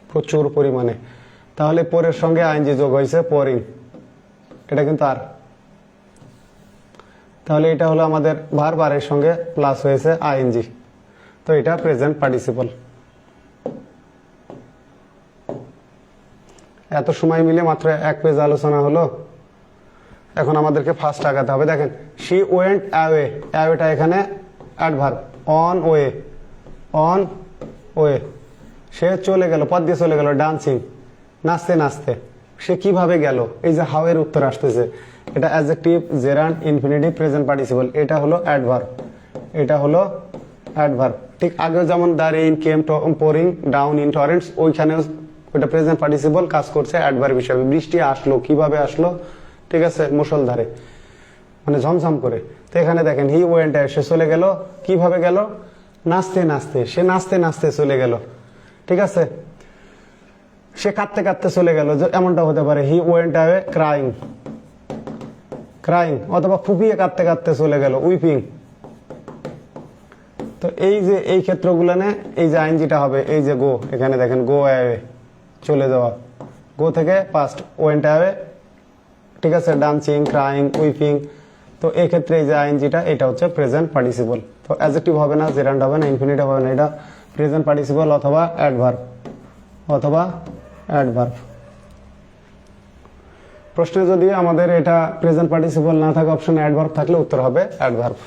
প্রচুর পরিমাণে। তাহলে পোরের সঙ্গে আইএনজি যোগ হয়েছে, পোরিং, এটা কিন্তু আর, তাহলে এটা হলো আমাদের ভার্ব, আর এর সঙ্গে প্লাস হয়েছে আইএনজি, তো এটা প্রেজেন্ট পার্টিসিপল। এত সময় মিলে মাত্র এক পেজ আলোচনা হলো, এখন আমাদেরকে ফার্স্ট আগাতে হবে। দেখেন শি ওয়েন্ট অ্যাওয়ে, অ্যাওয়েটা এখানে adverb. On way, on way, সে চলে গেল, পথ দিয়ে চলে গেল। ডান্সিং, নাচতে নাচতে। সে কিভাবে গেল, এই যে হাউ এর উত্তর আসতেছে, এটা adjective, gerund, infinitive, present participle, এটা হলো অ্যাডভার্ব, এটা হলো অ্যাডভার্ব। ঠিক আগেও যেমন the rain came pouring down in torrents, ওইখানেও ওটা প্রেজেন্ট পার্টিসিপল কাজ করছে অ্যাডভার্ব হিসাবে। বৃষ্টি আসলো, কিভাবে আসলো, ঠিক আছে, মুষলধারে, মানে ঝমঝম করে। তো এখানে দেখেন হি ওয়েন্ট, সে চলে গেল, কিভাবে গেল, নাচতে নাচতে, সে নাচতে নাচতে চলে গেল, ঠিক আছে। সে কাঁদতে কাঁদতে চলে গেল, এমনটা হতে পারে he went away crying, crying, অথবা ফুপিয়ে কাঁদতে কাঁদতে চলে গেল, উইপিং। তো এই যে এই ক্ষেত্রগুলো এই যে আইনজিটা হবে, এই যে গো, এখানে দেখেন গো অ্যাওয়ে, চলে যাওয়া, গো থেকে পাস্ট, ওয়েন্ট অ্যাওয়ে, ঠিক আছে, ডান্সিং, ক্রাইং, উইপিং। তো এই ক্ষেত্রে এই যে আইনজিটা, এটা হচ্ছে প্রেজেন্ট পার্টিসিপল। তো অ্যাডজেক্টিভ হবে না, জেরান্ড হবে না, ইনফিনিটিভ হবে না, এটা প্রেজেন্ট পার্টিসিপল অথবা অ্যাডভার্ব, অথবা অ্যাডভার্ব। প্রশ্নে যদি আমাদের এটা প্রেজেন্ট পার্টিসিপল না থাকে, অপশনে অ্যাডভার্ব থাকলে উত্তর হবে অ্যাডভার্ব।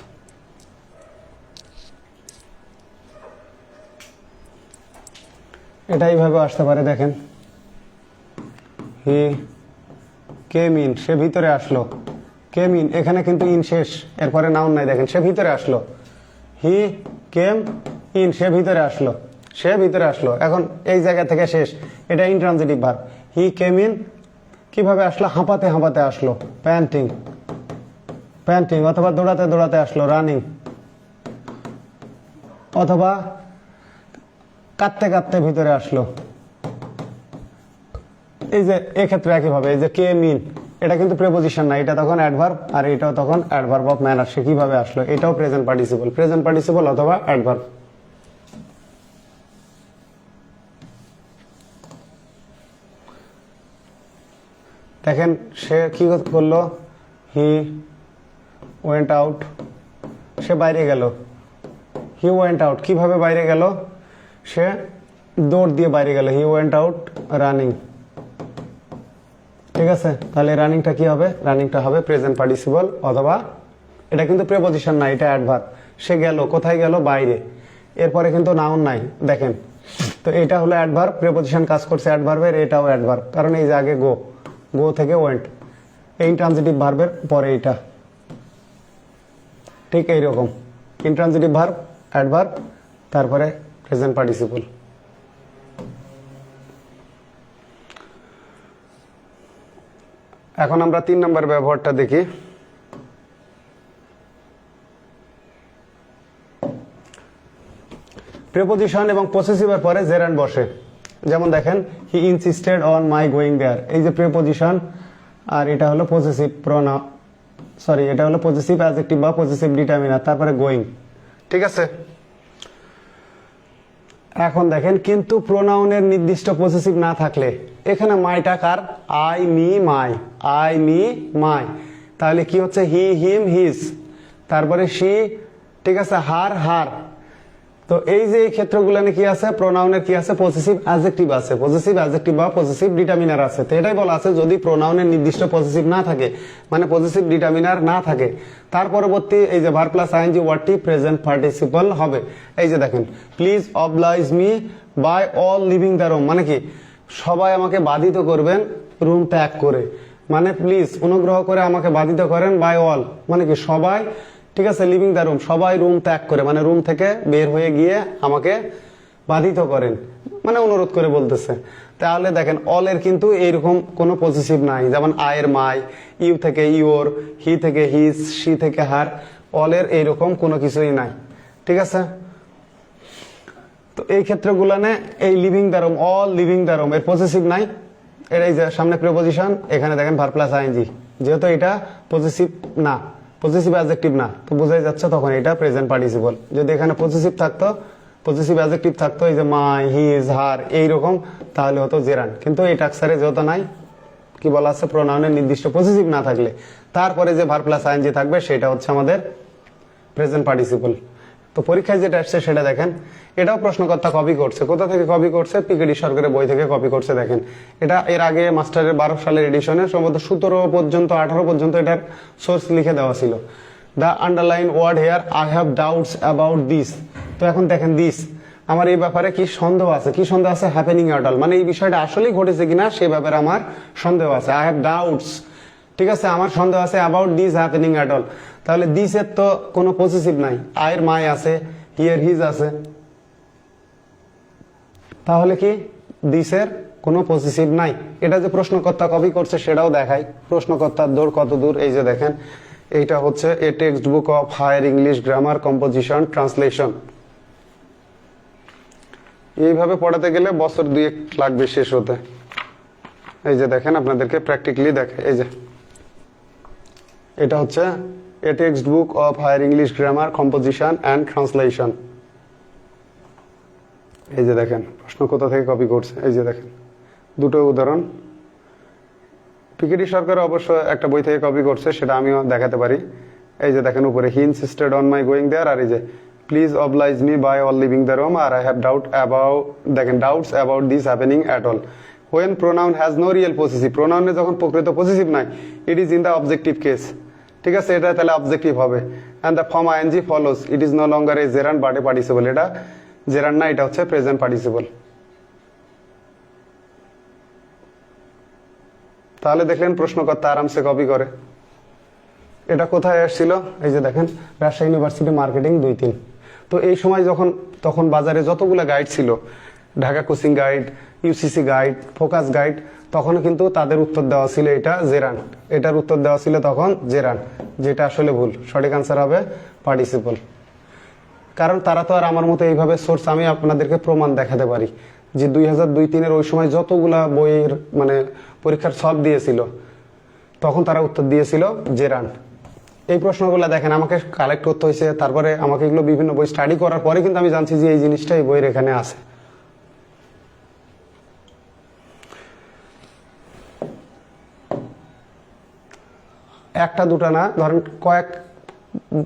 এটা এইভাবে আসতে পারে, দেখেন হি কেম ইন, সে ভিতরে আসলো। কেম ইন, এখানে কিন্তু ইন শেষ, এরপরে নাউন নাই, দেখেন সে ভিতরে আসলো। হি কেম ইন, সে ভিতরে আসলো, সে ভিতরে আসলো। এখন এই জায়গা থেকে শেষ, এটা intransitive verb. He came in, কিভাবে আসলো, হাঁপাতে হাঁপাতে আসলো, প্যান্টিং, প্যান্টিং, অথবা দৌড়াতে দৌড়াতে আসলো, রানিং, অথবা কাঁদতে কাঁদতে ভিতরে আসলো। এই যে এক্ষেত্রে একইভাবে, এই যে কেম ইন, এটা কিন্তু প্রেপোজিশন না, এটা তখন অ্যাডভার্ব, আর এটাও তখন অ্যাডভার্ব অফ ম্যানার। সে কিভাবে আসলো, এটাও প্রেজেন্ট পার্টিসিপল, প্রেজেন্ট পার্টিসিপল অথবা অ্যাডভার্ব। দেখেন সে কি করলো, হি ওয়েন্ট আউট, সে বাইরে গেল। হি ওয়েন্ট আউট, কিভাবে বাইরে গেল, সে দৌড় দিয়ে বাইরে গেল। হি ওয়েন্ট আউট রানিং, ঠিক আছে। তাহলে রানিংটা কি হবে, রানিংটা হবে প্রেজেন্ট পার্টিসিপল অথবা, এটা কিন্তু প্রেপোজিশন না, এটা অ্যাডভার্ব। সে গেল, কোথায় গেল, বাইরে, এরপরে কিন্তু নাউন নাই, দেখেন। তো এটা হলো অ্যাডভার্ব, প্রেপোজিশন কাজ করছে অ্যাডভার্বের, এটাও অ্যাডভার্ব, কারণ এই যে আগে গো, গো থেকে ওয়েন্ট, ইনট্রানজিটিভ ভার্বের পরে এইটা, ঠিক এইরকম ইনট্রানজিটিভ ভার্ব, অ্যাডভার্ব, তারপরে প্রেজেন্ট পার্টিসিপল। এখন আমরা 3 নম্বর ব্যবহারটা দেখি। প্রিপোজিশন এবং পসেসিভের পরে জেরান্ড বসে। যেমন দেখেন he insisted on my going there, এই যে প্রিপোজিশন, আর এটা হলো পসেসিভ প্রোনাউন, সরি এটা হলো পসেসিভ অ্যাডজেক্টিভ বা পসেসিভ ডিটারমিনার, তারপরে গোয়িং, ঠিক আছে। এখন দেখেন কিন্তু প্রোনাউনের নির্দিষ্ট পসেসিভ না থাকলে, এখানে মাইটা কার, I me my, I me my, তাহলে কি হচ্ছে হি হিম হিজ, তারপরে সি, ঠিক আছে, হার হার। তো এই যে এই ক্ষেত্রগুলো কি আছে, প্রোনাউনের কি আছে, পসেসিভ অ্যাডজেক্টিভ আছে, পসেসিভ অ্যাডজেক্টিভ বা পসেসিভ ডিটারমিনার আছে। তো এটাই বলা আছে যদি প্রোনাউনের নির্দিষ্ট পসেসিভ না থাকে, মানে পসেসিভ ডিটারমিনার না থাকে, তার পরবর্তী এই যে ভার্ব প্লাস আইএনজি ওয়ার্ডটি প্রেজেন্ট পার্টিসিপল হবে। এই যে দেখেন please oblige me by all leaving the room, মানে কি সবাই আমাকে বাধিত করবেন রুম ত্যাগ করে, মানে প্লিজ অনুগ্রহ করে আমাকে বাধিত করেন, বাই অল মানে কি সবাই, ঠিক আছে, লিভিং দ্য রুম, সবাই রুম ত্যাগ করে, মানে রুম থেকে বের হয়ে গিয়ে আমাকে বাধিত করেন, মানে অনুরোধ করে বলতেছে। তাহলে দেখেন অল এর কিন্তু এইরকম কোনো পজিটিভ নাই, যেমন আয়ের মাই, ইউ থেকে ইউর, হি থেকে হিজ, সি থেকে হার, অল এর এইরকম কোনো কিছুই নাই, ঠিক আছে। তো এই ক্ষেত্রগুলানে এই living the room, all leaving the room এর পজিটিভ নাই, এর এই যে সামনে প্রিপোজিশন, এখানে দেখেন ভার্ব প্লাস আইএনজি, যেহেতু এটা পজিটিভ না, পজিটিভ অ্যাডজেক্টিভ না, তো বোঝাই যাচ্ছে তখন এটা প্রেজেন্ট পার্টিসিপল। যদি এখানে পজিটিভ থাকতো, পজিটিভ অ্যাডজেক্টিভ থাকতো, এই যে মাই, হিজ, হার এইরকম, তাহলে হতো জেরান্ড। কিন্তু এই টাক্সারে যেহেতু নাই, কি বলা আছে, প্রোনাউনের নির্দিষ্ট পজিটিভ না থাকলে তারপরে যে ভার্ব প্লাস আইএনজি থাকবে সেটা হচ্ছে আমাদের প্রেজেন্ট পার্টিসিপল। তো তো পরীক্ষায় যেটা আসছে সেটা দেখেন, এটাও প্রশ্নকর্তা কপি করছে। কোথা থেকে কপি করছে? পিকেডি সরকারের বই থেকে কপি করছে। দেখেন এটা এর আগে মাস্টারের 12 সালের এডিশনে সম্ভবত 17 পর্যন্ত 18 পর্যন্ত এটার সোর্স লিখে দেওয়া ছিল। The underline word here, I have doubts about this. তো এখন দেখেন দিস, আমার এই ব্যাপারে কি সন্দেহ আছে? কি সন্দেহ আছে? হ্যাপেনিং অ্যাট অল, মানে এই বিষয়টা আসলেই ঘটেছে কিনা সে ব্যাপারে আমার সন্দেহ আছে। আই হ্যাভ ডাউটস, ঠিক আছে, আমার সন্দেহ আছে about this happening at all. তাহলে দিস এর তো কোনো পজিটিভ নাই, আয়ের মাই আছে, হিয়ার হিজ আছে, তাহলে কি দিসের কোনো পজিটিভ নাই। এটা যে প্রশ্নকর্তা কপি করছে সেটাও দেখাই, প্রশ্নকর্তার দৌড় কত দূর। এই যে দেখেন, এইটা হচ্ছে a text book of higher English grammar composition translation. এইভাবে পড়াতে গেলে বছর 2 লাগবে শেষ হতে। এই যে দেখেন, আপনাদেরকে প্র্যাকটিক্যালি দেখে, এই যে এটা হচ্ছে a text book of higher English grammar composition and translation. এই যে দেখেন প্রশ্ন কোথা থেকে কপি করছে, এই যে দেখেন দুটো উদাহরণ। পিকেডি সরকার অবশ্য একটা বই থেকে কপি করছে, সেটা আমিও দেখাতে পারি। এই যে দেখেন উপরে, he insisted on my going there, আর এই যে please oblige me by all leaving the room, আর আই হ্যাভ ডাউট অ্যাবাউট, দেখেন doubts about this happening at all. When pronoun has no real positive, প্রোনাউনে যখন প্রকৃত পজিটিভ নাই, it is in the objective case, ঠিক আছে, এটা তাহলে অবজেক্টিভ হবে। And the form I N G follows, it is no longer a gerund but a participle, এটা জেরান্ড না, এটা হচ্ছে প্রেজেন্ট পার্টিসিপল। তাহলে দেখলেন প্রশ্নকর্তা আরামসে কপি করে। এটা কোথায় আসছিল? এই যে দেখেন, রাজশাহী ইউনিভার্সিটি মার্কেটিং 2-3। তো এই সময় তখন বাজারে যতগুলো গাইড ছিল, Dhaka coaching guide, UCC guide, focus guide, তখন কিন্তু তাদের উত্তর দেওয়া ছিল এটা জেরান্ড, এটার উত্তর দেওয়া ছিল তখন জেরান্ড, যেটা আসলে ভুল। সঠিক আনসার হবে পার্টিসিপল। কারণ তারা তো আর আমার মতো এইভাবে সোর্স, আমি আপনাদেরকে প্রমাণ দেখাতে পারি যে 2002-03 ওই সময় যতগুলা বইয়ের মানে পরীক্ষার সলভ দিয়েছিল, তখন তারা উত্তর দিয়েছিল জেরান্ড। এই প্রশ্নগুলো দেখেন আমাকে কালেক্ট করতে হয়েছে, তারপরে আমাকে এগুলো বিভিন্ন বই স্টাডি করার পরে কিন্তু আমি জানছি যে এই জিনিসটা এই বইয়ের এখানে আছে। একটা দুটা না, ধরেন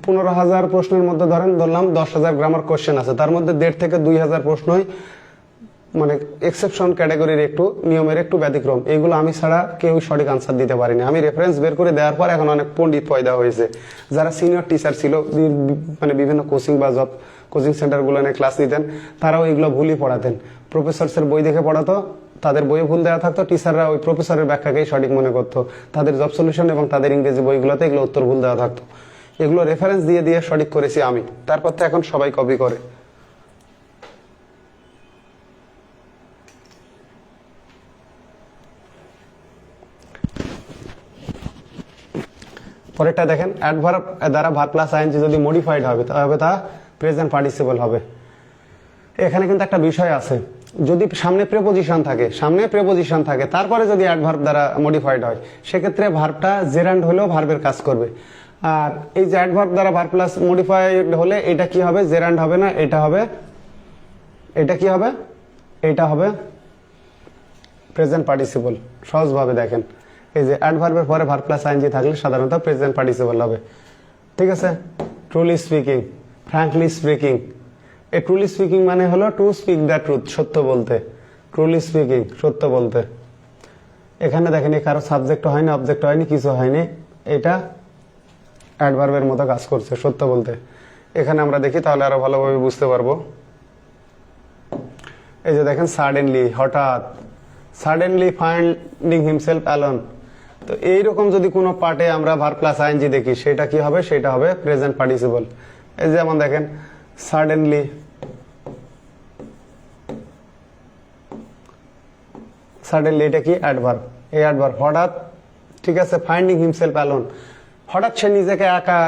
15,000 প্রশ্নের মধ্যে ধরলাম 10,000 গ্রামার কোশ্চেন আছে, তার মধ্যে 1,500 থেকে 2,000 প্রশ্নই মানে এক্সেপশন ক্যাটাগরির, একটু নিয়মের একটু ব্যতিক্রম। এগুলো আমি ছাড়া কেউ সঠিক আনসার দিতে পারিনি। আমি রেফারেন্স বের করে দেওয়ার পর এখন অনেক পণ্ডিত পয়দা হয়েছে, যারা সিনিয়র টিচার ছিল, মানে বিভিন্ন কোচিং বা জব কোচিং সেন্টারগুলো নিয়ে ক্লাস নিতেন, তারাও এগুলো ভুলই পড়াতেন। প্রফেসরসের বই দেখে পড়াতো, তাদের বইয়ে ভুল দেওয়া থাকতো, টিচাররা ওই প্রফেসরের ব্যাখ্যাকেই সঠিক মনে করতো। তাদের জব সলিউশন এবং তাদের ইংরেজি বইগুলোতে এগুলো উত্তর ভুল দেওয়া থাকতো। এগুলো রেফারেন্স দিয়ে দিয়ে সঠিক করেছি আমি, তারপর তো এখন সবাই কপি করে। পরেরটা দেখেন, অ্যাডভার্ব দ্বারা ভার্ব প্লাস আইএনজি যদি মডিফাইড হবে তবে তা প্রেজেন্ট পার্টিসিপল হবে। এখানে কিন্তু একটা বিষয় আছে, যদি সামনে প্রেপোজিশন থাকে তারপরে যদি অ্যাডভার্ব দ্বারা মডিফাইড হয়, সেক্ষেত্রে ভার্বটা জেরান্ড হলেও ভার্বের কাজ করবে। আর এই যে অ্যাডভার্ব দ্বারা ভার্ব প্লাস মডিফাইড হলে এটা কি হবে? জেরান্ড হবে না, এটা হবে, এটা কি হবে? এটা হবে প্রেজেন্ট পার্টিসিপল। সহজভাবে দেখেন, এই যে অ্যাডভার্বের পরে ভার্ব প্লাস আইএনজি থাকলে সাধারণত প্রেজেন্ট পার্টিসিপল হবে, ঠিক আছে। Truly speaking, frankly speaking. এই ট্রুলি স্পিকিং মানে হলো টু স্পিক দ্য ট্রুথ, সত্য বলতে। ট্রুলি স্পিকিং, সত্য বলতে। এখানে দেখেন কারো সাবজেক্ট হয়নি, অবজেক্ট হয়নি, কিছু হয়নি, এটা অ্যাডভার্বের মতো কাজ করছে, সত্য বলতে। এখানে আমরা দেখি তাহলে আরো ভালোভাবে বুঝতে পারবো। এই যে দেখেন সাডেনলি, হঠাৎ, সাডেনলি ফাইন্ডিং হিমসেলফ অ্যালোন। তো এইরকম যদি কোনো পার্টে আমরা ভার্ব প্লাস আইএনজি দেখি, সেটা কি হবে? সেটা হবে প্রেজেন্ট পার্টিসিপল। এই যেমন দেখেন সাডেনলি, সাডেনলি এটা কি? অ্যাডভার্ব। এই অ্যাডভার্ব হঠাৎ, ঠিক আছে। ফাইন্ডিং হিমসেলফ অ্যালোন, হঠাৎ সে নিজেকে একা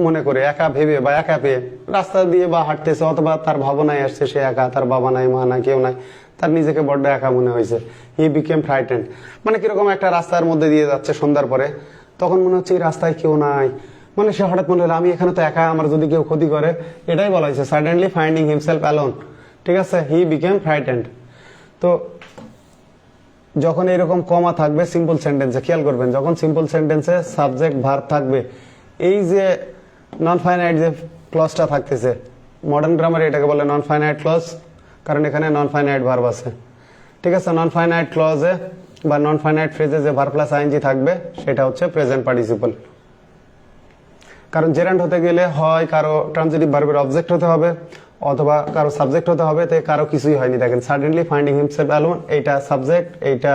মনে করে, একা ভেবে বা একা পেয়ে রাস্তা দিয়ে বা হাঁটতেছে, অথবা তার ভাবনায় আসছে সে একা, তার বাবা নাই, মা নাই, কেউ নাই, তার নিজেকে বড্ড একা মনে হয়েছে। হি বিকেম ফ্রাইটেন্ড, মানে কিরকম একটা রাস্তার মধ্যে দিয়ে যাচ্ছে সন্ধ্যার পরে, তখন মনে হচ্ছে এই রাস্তায় কেউ নাই, মানে সে হঠাৎ মনে হলো আমি এখানে তো একা, আমার যদি কেউ ক্ষতি করে, এটাই বলা হয়েছে সাডেনলি ফাইন্ডিং হিমসেলফ অ্যালোন, ঠিক আছে। He became frightened. তো যখন এরকম কমা থাকবে সিম্পল সেন্টেন্সে, খেয়াল করবেন, যখন সিম্পল সেন্টেন্সে সাবজেক্ট ভার্ব থাকবে, এই যে নন ফাইনাইট যে ক্লজটা থাকতেছে, মডার্ন গ্রামারে এটাকে বলে নন ফাইনাইট ক্লজ, কারণ এখানে নন ফাইনাইট ভার্ব আছে। ঠিক আছে, নন ফাইনাইট ক্লজে বা নন ফাইনাইট ফ্রেজে যে ভার্ব প্লাস আইএনজি থাকবে সেটা হচ্ছে প্রেজেন্ট পার্টিসিপল। কারণ জেরান্ড হতে গেলে হয় কারো ট্রানজিটিভ ভার্বের অবজেক্ট হতে হবে অথবা কারো সাবজেক্ট হতে হবে, তো কারো কিছুই হয়নি। দেখেন সাডেনলি ফাইন্ডিং হিমসেলফ অ্যালোন, এইটা সাবজেক্ট, এইটা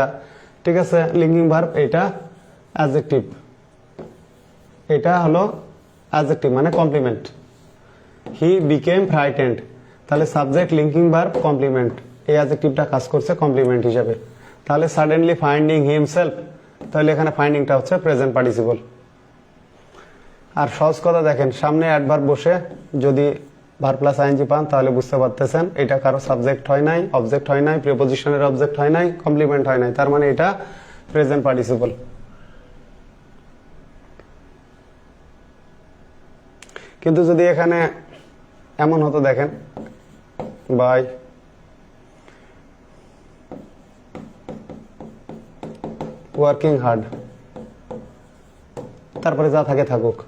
ঠিক আছে লিঙ্কিং ভার্ব, এইটা অ্যাডজেক্টিভ, এটা হলো অ্যাডজেক্টিভ মানে কমপ্লিমেন্ট। হি বিকেম ফ্রাইটেন্ড, তাহলে সাবজেক্ট লিঙ্কিং ভার্ব কমপ্লিমেন্ট, এই অ্যাডজেক্টিভটা কাজ করছে কমপ্লিমেন্ট হিসাবে। তাহলে সাডেনলি ফাইন্ডিং হিমসেলফ, তাহলে এখানে ফাইন্ডিংটা হচ্ছে প্রেজেন্ট পার্টিসিপল। আর সহজ কথা দেখেন, সামনে অ্যাডভার্ব বসে যদি ভার্ব প্লাস আইএনজি পান তাহলে বুঝতে পারতেছেন এটা কারো সাবজেক্ট হয় নাই, অবজেক্ট হয় নাই, প্রিপোজিশনের অবজেক্ট হয় নাই, কমপ্লিমেন্ট হয় নাই, তার মানে এটা প্রেজেন্ট পার্টিসিপল। কিন্তু যদি এখানে এমন হতো দেখেন, বাই ওয়ার্কিং হার্ড, তারপরে যা থাকে থাকুক,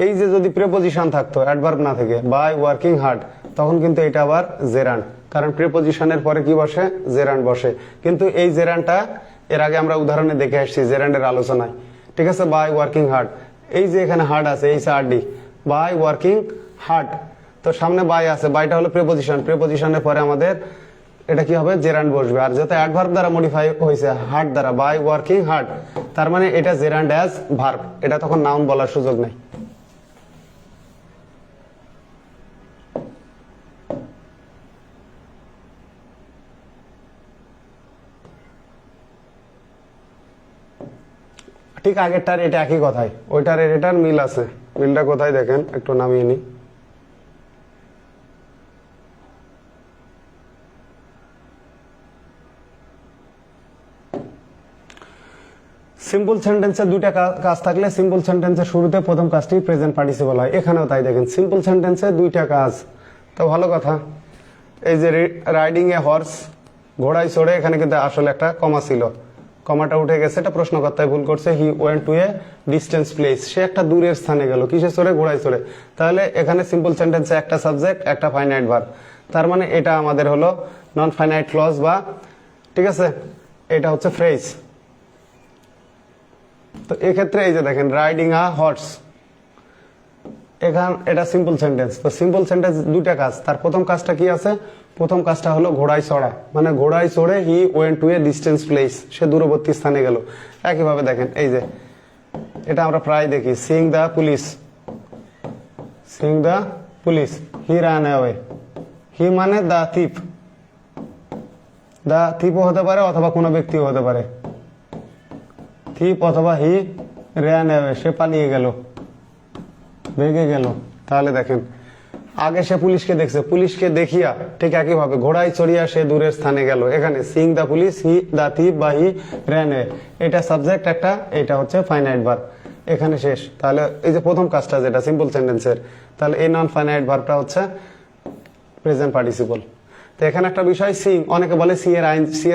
এই যে যদি প্রিপোজিশন থাকতো অ্যাডভার্ব না থেকে বাই ওয়ার্কিং হার্ড, তখন কিন্তু এটা আবার জেরান্ড, কারণ প্রিপোজিশনের পরে কি বসে, জেরান্ড বসে। কিন্তু এই জেরান্ডটা এর আগে আমরা উদাহরণে দেখে আসছি জেরান্ডের আলোচনায়। ঠিক আছে, বাই ওয়ার্কিং হার্ড, এই যে এখানে হার্ড আছে H R D, by working hard, তো সামনে বাই আছে, বাইটা হলো প্রিপোজিশন, প্রিপোজিশনের পরে আমাদের এটা কি হবে, জেরান্ড বসবে। আর যেহেতু অ্যাডভার্ব দ্বারা মডিফাই হয়েছে হার্ড দ্বারা, বাই ওয়ার্কিং হার্ড, তার মানে এটা জেরান্ড অ্যাজ ভার্ব, এটা তখন নাউন বলার সুযোগ নেই। ঠিক আগেরটার এটা একই কথাই, ওইটার এটার মিল আছে। মিলটা কোথায় দেখেন, একটু নামিয়ে নি। সিম্পল সেন্টেন্সে দুইটা কাজ থাকলে সিম্পল সেন্টেন্সের শুরুতে প্রথম কাজটি প্রেজেন্ট পার্টিসিপল হয়, এখানেও তাই। দেখেন সিম্পল সেন্টেন্সে দুইটা কাজ, তো ভালো কথা। এই যে রাইডিং এ হর্স, ঘোড়ায় চড়ে, এখানে কিন্তু আসলে একটা কমা ছিল, কমাটা উঠে গেছে, এটা প্রশ্নকর্তায় ভুল করছে। He went to a distance place, সে একটা দূরের স্থানে গেল, কিসে চড়ে, ঘোড়ায় চড়ে। তাহলে এখানে সিম্পল সেন্টেন্সে একটা সাবজেক্ট একটা ফাইনাইট ভার্ব, তার মানে এটা আমাদের হলো নন ফাইনাইট ক্লজ বা ঠিক আছে এটা হচ্ছে ফ্রেজ। তো এক্ষেত্রে এই যে দেখেন রাইডিং আ হর্স, এখান এটা সিম্পল সেন্টেন্স। তো সিম্পল সেন্টেন্স দুইটা কাজ, তার প্রথম কাজটা কি আছে, প্রথম কাজটা হলো ঘোড়ায় চড়া, মানে ঘোড়ায় চড়ে he went to a distance place, সে দূরবর্তী স্থানে গেল। একইভাবে দেখেন এই যে এটা আমরা প্রায় দেখি, seeing the police, seeing the police, he ran away, he মানে দ্য থিপ, দ্য থিপও হতে পারে অথবা কোনো ব্যক্তিও হতে পারে, থিপ অথবা হি র্যান অ্যাওয়ে, সে পালিয়ে গেল, ভেগে গেল। তাহলে দেখেন আগে সে পুলিশকে দেখছে, পুলিশকে দেখিয়া ঠিক একইভাবে ঘোড়ায় চড়িয়া সে দূরের স্থানে গেল। এখানে Singh the police, he the thief বা হি র্যান অ্যাওয়ে, এটা সাবজেক্ট একটা, এটা হচ্ছে ফাইনাইট ভার্ব, এখানে শেষ। তাহলে এই যে প্রথম কাজটা যেটা সিম্পল সেন্টেন্সের, তাহলে এই নন ফাইনাইট ভার্বটা হচ্ছে প্রেজেন্ট পার্টিসিপল। তো এখানে একটা বিষয়, সিং, অনেকে বলে সি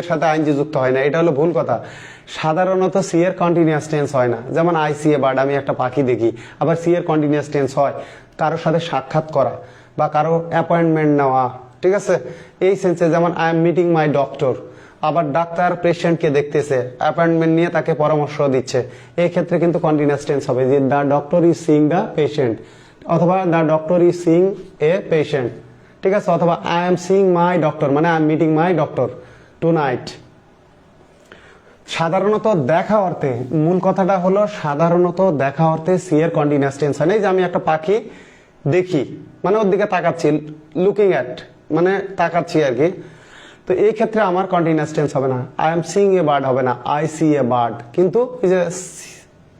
এর সাথে আইনজি যুক্ত হয় না, এটা হলো ভুল কথা। সাধারণত সি এর কন্টিনিউয়াস টেন্স হয় না, যেমন আই সি এ বার্ড, আমি একটা পাখি দেখি। আবার সি এর কন্টিনিউয়াস টেন্স হয় কারোর সাথে সাক্ষাৎ করা বা কারো অ্যাপয়েন্টমেন্ট নেওয়া, ঠিক আছে, এই সেন্সে, যেমন I am meeting my doctor. আবার ডাক্তার পেশেন্টকে দেখতেছে, অ্যাপয়েন্টমেন্ট নিয়ে তাকে পরামর্শ দিচ্ছে, এই ক্ষেত্রে কিন্তু কন্টিনিউয়াস টেন্স হবে, যে the doctor is seeing the patient, অথবা the doctor is seeing a patient, ঠিক আছে, অথবা I am seeing my doctor, মানে I am meeting my doctor tonight. সাধারণত দেখা অর্থে, মূল কথাটা হলো সাধারণত দেখা অর্থে সি এর কন্টিনিউয়াস টেন্স হয় না। এই যে আমি একটা পাখি দেখি, মানে ওর দিকে তাকাচ্ছি, লুকিং অ্যাট মানে তাকাচ্ছি আর কি। তো এই ক্ষেত্রে আমার কন্টিনিউয়াস টেন্স হবে না, I am seeing a bird হবে না, আই সি এ বার্ড। কিন্তু এই যে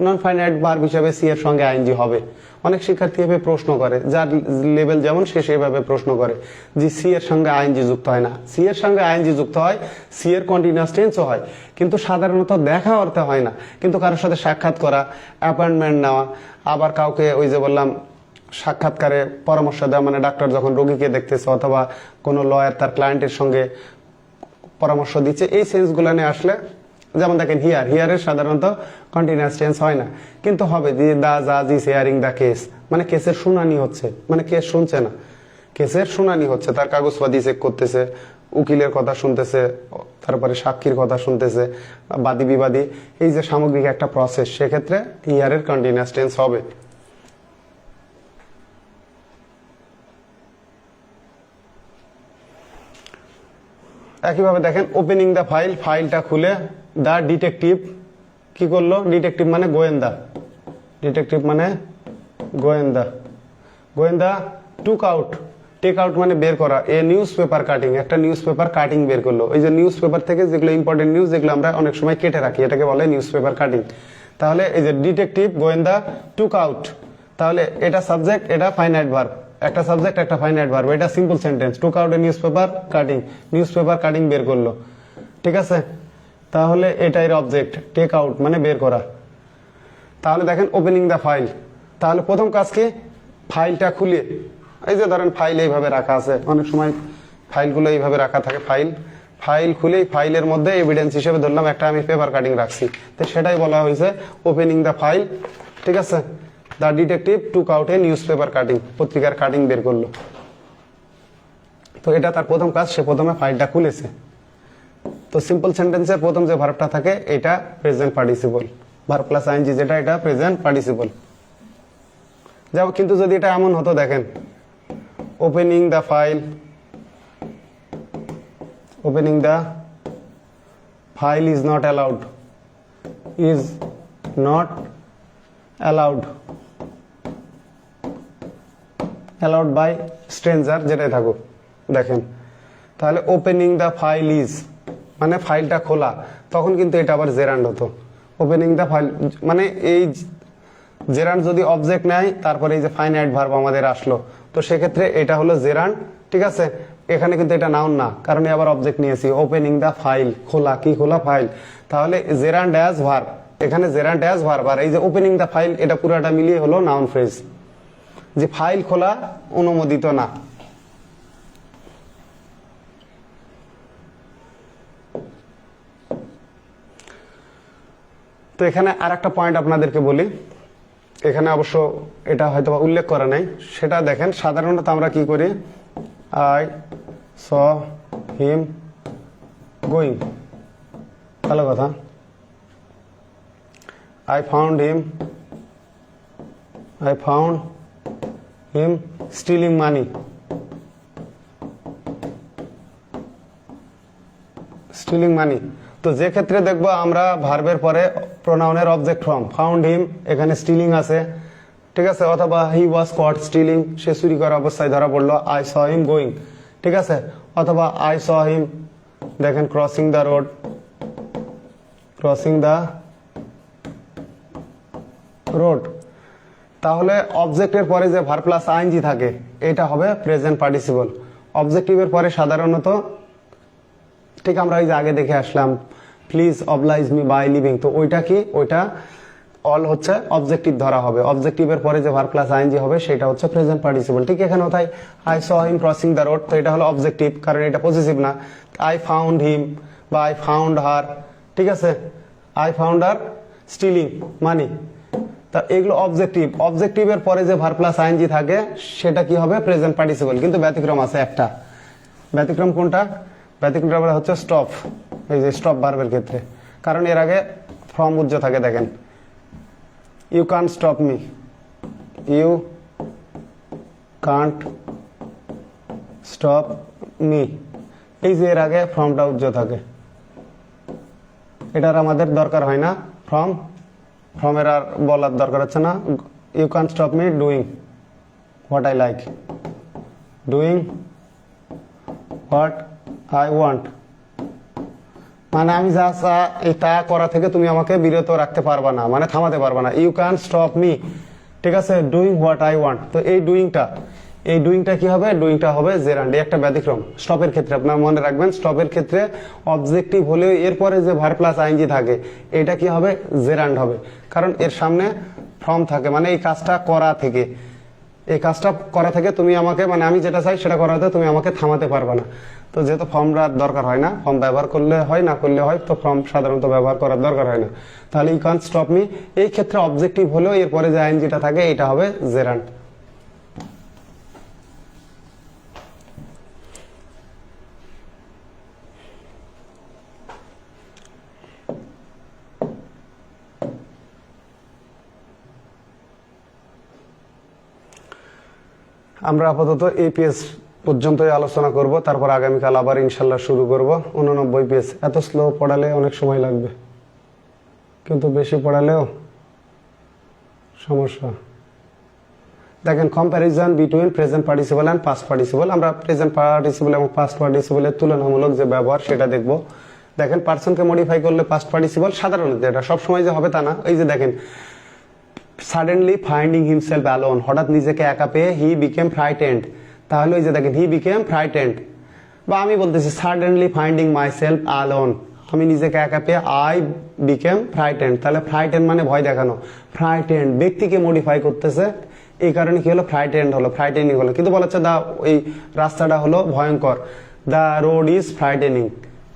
নন ফাইনাইট ভার্ব হিসেবে সি এর সঙ্গে আইএনজি হবে। অনেক শিক্ষার্থী এভাবে প্রশ্ন করে, যার লেভেল যেমন সে সেভাবে প্রশ্ন করে যে সি এর সঙ্গে আইএনজি যুক্ত হয় না। সি এর সঙ্গে আইএনজি যুক্ত হয়, সি এর কন্টিনিউয়াস টেন্সও হয়, কিন্তু সাধারণত দেখা অর্থে হয় না। কিন্তু কারোর সাথে সাক্ষাৎ করা, অ্যাপয়েন্টমেন্ট নেওয়া, আবার কাউকে ওই যে বললাম সাক্ষাৎকারে পরামর্শ দেওয়া, মানে ডাক্তার যখন রোগীকে দেখতেছে অথবা কোনো লয়ার তার ক্লায়েন্টের সঙ্গে পরামর্শ দিচ্ছে, এই সেন্সগুলো নিয়ে আসলে, যেমন দেখেন হিয়ারের সাধারণত কন্টিনিউয়াস টেন্স হয় না, কিন্তু হবে যে দা জাজ ইজ হিয়ারিং দা কেস, মানে কেসের শুনানি হচ্ছে, মানে কেস শুনছে না, কেসের শুনানি হচ্ছে, তার কাগজপাতি চেক করতেছে, উকিলের কথা শুনতেছে, তারপরে সাক্ষীর কথা শুনতেছে, বাদী বিবাদী, এই যে সামগ্রিক একটা প্রসেস, সেক্ষেত্রে ইয়ারের কন্টিনিউয়াস টেন্স হবে। একইভাবে দেখেন ওপেনিং দ্য ফাইল, ফাইলটা খুলে, দ্য ডিটেকটিভ কি করলো, ডিটেকটিভ মানে গোয়েন্দা, ডিটেকটিভ মানে গোয়েন্দা, গোয়েন্দা টুক আউট, টেক আউট মানে বের করা, এ নিউজ পেপার কাটিং, একটা নিউজ পেপার কাটিং বের করলো। ওই যে নিউজ পেপার থেকে যেগুলো ইম্পর্টেন্ট নিউজ, যেগুলো আমরা অনেক সময় কেটে রাখি, এটাকে বলে নিউজ পেপার কাটিং। তাহলে এই যে ডিটেকটিভ গোয়েন্দা টুক আউট, তাহলে এটা সাবজেক্ট, এটা ফাইনাইট ভার্ব, একটা সাবজেক্ট একটা ফাইনাইট ভার্ব, এটা simple sentence. Took out a news paper cutting, news paper cutting বের করলো, ঠিক আছে। তাহলে এটা এর অবজেক্ট, টেক আউট মানে বের করা। তাহলে দেখেন ওপেনিং দ্য ফাইল, তাহলে প্রথম কাজ কি, ফাইলটা খুলে, এই যে ধরেন ফাইল এইভাবে রাখা আছে, অনেক সময় ফাইলগুলো এইভাবে রাখা থাকে, ফাইল ফাইল খুলেই ফাইলের মধ্যে এভিডেন্স হিসেবে ধরলাম একটা আমি পেপার কাটিং রাখছি, তো সেটাই বলা হয়েছে ওপেনিং দ্য ফাইল, ঠিক আছে। The detective took out a news paper cutting, পত্রিকার কাটিং বের করলো। তো এটা তার প্রথম কাজ, সে প্রথমে ফাইলটা খুলেছে। তো সিম্পল সেন্টেন্সের প্রথম যে ভার্বটা থাকে এটা present participle, verb plus ING যেটা, এটা প্রেজেন্ট পার্টিসিপল। যাও, কিন্তু যদি এটা এমন হতো, দেখেন opening the file, opening the file is not allowed, is not allowed, allowed by stranger, যেটাই থাকুক। দেখেন তাহলে ওপেনিং দ্য ফাইল ইজ মানে ফাইলটা খোলা, তখন কিন্তু এটা আবার জেরান্ড হতো। ওপেনিং দ্য ফাইল মানে এই জেরান্ড যদি অবজেক্ট নেয়, তারপরে এই যে ফাইনাইট ভার্ব আমাদের আসলো, তো সেক্ষেত্রে এটা হলো জেরান্ড, ঠিক আছে। এখানে কিন্তু এটা নাউন না, কারণ আবার অবজেক্ট নিয়েছি, ওপেনিং দ্য ফাইল, খোলা, কি খোলা, ফাইল। তাহলে জেরান্ড অ্যাজ ভার্ব, এখানে জেরান্ড অ্যাজ ভার্ব, আর এই যে ওপেনিং দ্য ফাইল, এটা পুরোটা মিলিয়ে হলো নাউন ফ্রেজ, যে ফাইল খোলা অনুমোদিত না। তো এখানে আর একটা পয়েন্ট আপনাদেরকে বলি, এখানে অবশ্য এটা হয়তো উল্লেখ করা নাই, সেটা দেখেন। সাধারণত আমরা কি করি, আই স হিম গোয়িং, ভালো কথা, I found him stealing money, stealing money. তো যে ক্ষেত্রে দেখবো আমরা ভার্বের পরে প্রোনাউনের অবজেক্ট ফর্ম, ফাউন্ড হিম, এখানে স্টিলিং আছে, ঠিক আছে, অথবা হি ওয়াজ কট স্টিলিং, সে চুরি করা অবস্থায় ধরা পড়লো, আই স হিম গোয়িং, ঠিক আছে, অথবা আই স হিম, দেখেন crossing the road, crossing the road. তাহলে অবজেক্টের পরে যে ভার্ব প্লাস আইএনজি থাকে, এটা হবে প্রেজেন্ট পার্টিসিপল। অবজেক্টিভের পরে সাধারণত, ঠিক আমরা ওই যে আগে দেখে আসলাম, please oblige me by leaving, তো ওইটা কি, ওইটা অল হচ্ছে অবজেক্টিভ ধরা হবে। অবজেক্টিভের পরে যে ভার্ব প্লাস আইএনজি হবে, সেটা হচ্ছে প্রেজেন্ট পার্টিসিপল। ঠিক এখানে তাই I saw him crossing the road, তো এটা হলো অবজেক্টিভ, কারণ এটা পজিটিভ না। আই ফাউন্ড হিম বা আই ফাউন্ড হার, ঠিক আছে, আই ফাউন্ড হার স্টিলিং মানি, তা এগুলো অবজেক্টিভ। অবজেক্টিভের পরে যে ভার্ব প্লাস আইএনজি থাকে, সেটা কি হবে, প্রেজেন্ট পার্টিসিপল। কিন্তু ব্যতিক্রম আছে একটা, ব্যতিক্রম কোনটা, ব্যতিক্রম হচ্ছে স্টপ, এই যে স্টপ ভার্বের ক্ষেত্রে, কারণ এর আগে ফ্রম উজ্জ থাকে। দেখেন you can't stop me, you can't stop me, এই যে এর আগে ফ্রমটা উজ্জ থাকে, এটার আমাদের দরকার হয় না, ফ্রমের আর বলার দরকার হচ্ছে না। You can't stop me doing what I like, doing what I want, মানে আমি যা এটা করা থেকে তুমি আমাকে বিরত রাখতে পারবা না, মানে থামাতে পারবা না। ইউ ক্যান স্টপ মি, ঠিক আছে, ডুইং হোয়াট আই ওয়ান্ট। তো এই ডুইংটা কি হবে, ডুইংটা হবে জেরান্ড, একটা ব্যতিক্রম স্টপের ক্ষেত্রে। আপনার মনে রাখবেন, স্টপের ক্ষেত্রে অবজেক্টিভ হলেও এরপরে যে ভার্ব প্লাস আইএনজি থাকে, এটা কি হবে, জেরান্ড হবে, কারণ এর সামনে ফ্রম থাকে, মানে এই কাজটা করা থেকে, এই কাজটা করা থেকে তুমি আমাকে, মানে আমি যেটা চাই সেটা করাতে তুমি আমাকে থামাতে পারবে না। তো যেহেতু ফর্মটার দরকার হয় না, ফর্ম ব্যবহার করলে হয়, না করলে হয়, তো ফর্ম সাধারণত ব্যবহার করার দরকার হয় না। তাহলে ইউ ক্যান স্টপ মি, এই ক্ষেত্রে অবজেক্টিভ হলেও এরপরে যে আইএনজিটা থাকে, এটা হবে জেরান্ড। আমরা আপাতত এই পেজ পর্যন্তই আলোচনা করব, তারপর আগামীকাল আবার ইনশাল্লাহ শুরু করব 89 পেজ। এত স্লো পড়ালে অনেক সময় লাগবে, কিন্তু বেশি পড়ালেও সমস্যা। দেখেন comparison between present participle and past participle. আমরা প্রেজেন্ট পার্টিসিপল এবং পাস্ট পার্টিসিপলের তুলনামূলক যে ব্যবহার সেটা দেখব। দেখেন পার্সনকে মডিফাই করলে পাস্ট পার্টিসিপল, সাধারণত এটা সবসময় যে হবে তা না। এই যে দেখেন সাডেনলি ফাইন্ডিং হিমসেলফ অ্যালোন, হঠাৎ নিজেকে একা পেয়ে হি বিকেম ফ্রাইটেন্ড। তাহলে এই যে দেখেন হি বিকেম ফ্রাইটেন্ড, বা আমি বলতেছি suddenly finding my self alone, আমি নিজেকে একা পেয়ে আই বিকেম ফ্রাইটেন্ড। তাহলে ফ্রাইটেন্ড মানে ভয় দেখানো, ফ্রাইটেন্ড ব্যক্তিকে মডিফাই করতেছে, এই কারণে কি হলো ফ্রাইটেন্ড হলো, ফ্রাইটেনিং হলো। কিন্তু বলা হচ্ছে এই রাস্তাটা হলো ভয়ঙ্কর, দ্য রোড ইজ ফ্রাইটেনিং,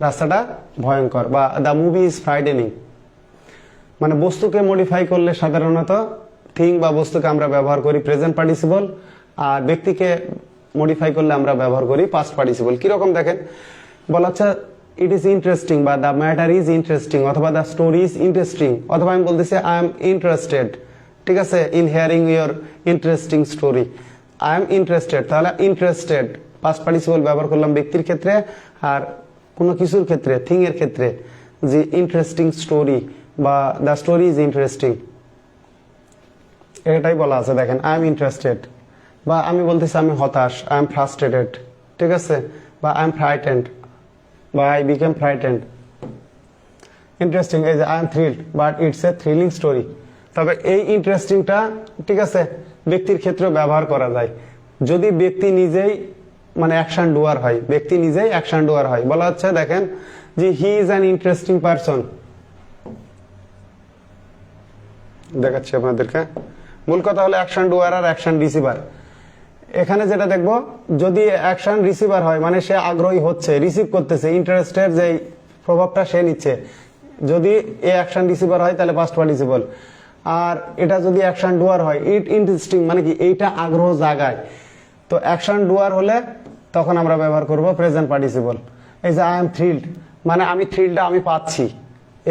রাস্তাটা ভয়ঙ্কর, বা দ্য মুভি ইজ ফ্রাইটেনিং। মানে বস্তুকে মডিফাই করলে সাধারণত থিং বা বস্তুকে আমরা ব্যবহার করি প্রেজেন্ট পার্টিসিপল, আর ব্যক্তিকে মডিফাই করলে আমরা ব্যবহার করি পাস্ট পার্টিসিপল। কিরকম দেখেন, বলা হচ্ছে ইট ইজ ইন্টারেস্টিং বা দ্য ম্যাটার ইজ ইন্টারেস্টিং, অথবা দ্য স্টোরি ইজ ইন্টারেস্টিং, অথবা আমি বলতেছি আই এম ইন্টারেস্টেড, ঠিক আছে, in hearing your interesting story, I am interested. তাহলে ইন্টারেস্টেড পাস্ট পার্টিসিপল ব্যবহার করলাম ব্যক্তির ক্ষেত্রে, আর কোনো কিছুর ক্ষেত্রে থিং এর ক্ষেত্রে যে ইন্টারেস্টিং স্টোরি বা দ্য স্টোরি ইজ ইন্টারেস্টিং, এটাই বলা আছে। দেখেন আই এম ইন্টারেস্টেড, বা আমি বলতেছি আমি হতাশ, আই এম ফ্রাস্ট্রেটেড, ঠিক আছে, বা আই এম ফ্রাইটেন্ড বা আই বিকেম ফ্রাইটেন্ড। ইন্টারেস্টিং, এই যে I am thrilled but it's a thrilling story. তবে এই ইন্টারেস্টিংটা ঠিক আছে ব্যক্তির ক্ষেত্রে ব্যবহার করা যায় যদি ব্যক্তি নিজেই মানে অ্যাকশন ডুয়ার হয়, ব্যক্তি নিজেই অ্যাকশন ডুয়ার হয়। বলা হচ্ছে দেখেন যে হি ইজ অ্যান ইন্টারেস্টিং পারসন, দেখাচ্ছি আপনাদেরকে। মূল কথা হলো অ্যাকশন ডুয়ার আর অ্যাকশন রিসিভার। এখানে যেটা দেখবো, যদি অ্যাকশন রিসিভার হয় মানে সে আগ্রহী হচ্ছে, রিসিভ করতেছে, ইন্টারেস্টের যে প্রভাবটা সে নিচ্ছে, যদি এ অ্যাকশন রিসিভার হয় তাহলে পাস্ট পার্টিসিপল। আর এটা যদি অ্যাকশন ডুয়ার হয়, ইট ইন্টারেস্টিং মানে কি এইটা আগ্রহ জাগায়, তো অ্যাকশন ডুয়ার হলে তখন আমরা ব্যবহার করব প্রেজেন্ট পার্টিসিপল। এই যে আই এম থ্রিলড মানে আমি থ্রিলটা আমি পাচ্ছি,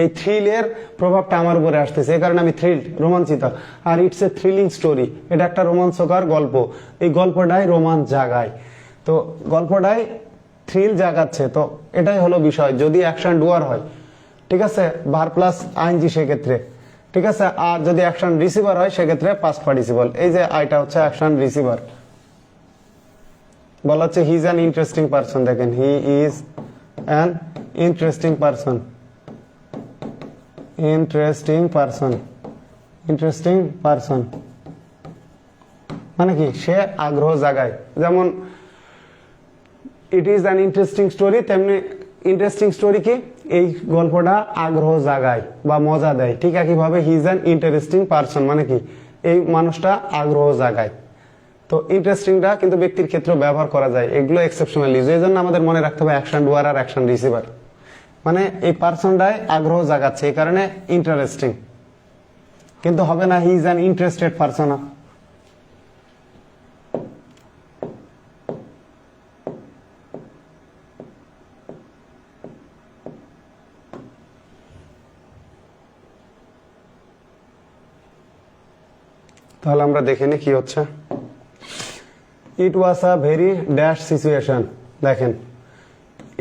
এই থ্রিলের প্রভাবটা আমার উপরে আসতেছে, এই কারণে আমি থ্রিলড, রোমাঞ্চিত। আর ইটস এ থ্রিলিং স্টোরি, এটা একটা রোমাঞ্চকর গল্প, এই গল্পটাই রোমাঞ্চ জাগায়, তো গল্পটাই থ্রিল জাগাচ্ছে। তো এটাই হলো বিষয় যদি অ্যাকশন ডুয়ার হয়, ঠিক আছে, ভার প্লাস আইএনজি সেক্ষেত্রে, ঠিক আছে। আর যদি অ্যাকশন রিসিভার হয় সেক্ষেত্রে পাস্ট পার্টিসিপল। এই যে আইটা হচ্ছে অ্যাকশন রিসিভার। বলা হচ্ছে he is an interesting person, দেখেন he is an interesting person, interesting person, interesting person মানে কি সে আগ্রহ জাগায়। যেমন it is an interesting story, তেমনি ইন্টারেস্টিং স্টোরি কি এই গল্পটা আগ্রহ জাগায় বা মজা দেয়। ঠিক একইভাবে হি ইজ অ্যান ইন্টারেস্টিং পারসন মানে কি এই মানুষটা আগ্রহ জাগায়। তো ইন্টারেস্টিংটা কিন্তু ব্যক্তির ক্ষেত্রে ব্যবহার করা যায়, এগুলো এক্সেপশনালি। এই জন্য আমাদের মনে রাখতে হবে অ্যাকশন ডুয়ার আর অ্যাকশন রিসিভার, মানে এই পারসনটাই আগ্রহ জাগাচ্ছে এই কারণে ইন্টারেস্টিং, কিন্তু হবে না he is an interested person. তাহলে আমরা দেখে নিই কি হচ্ছে। It was a very dash situation, দেখেন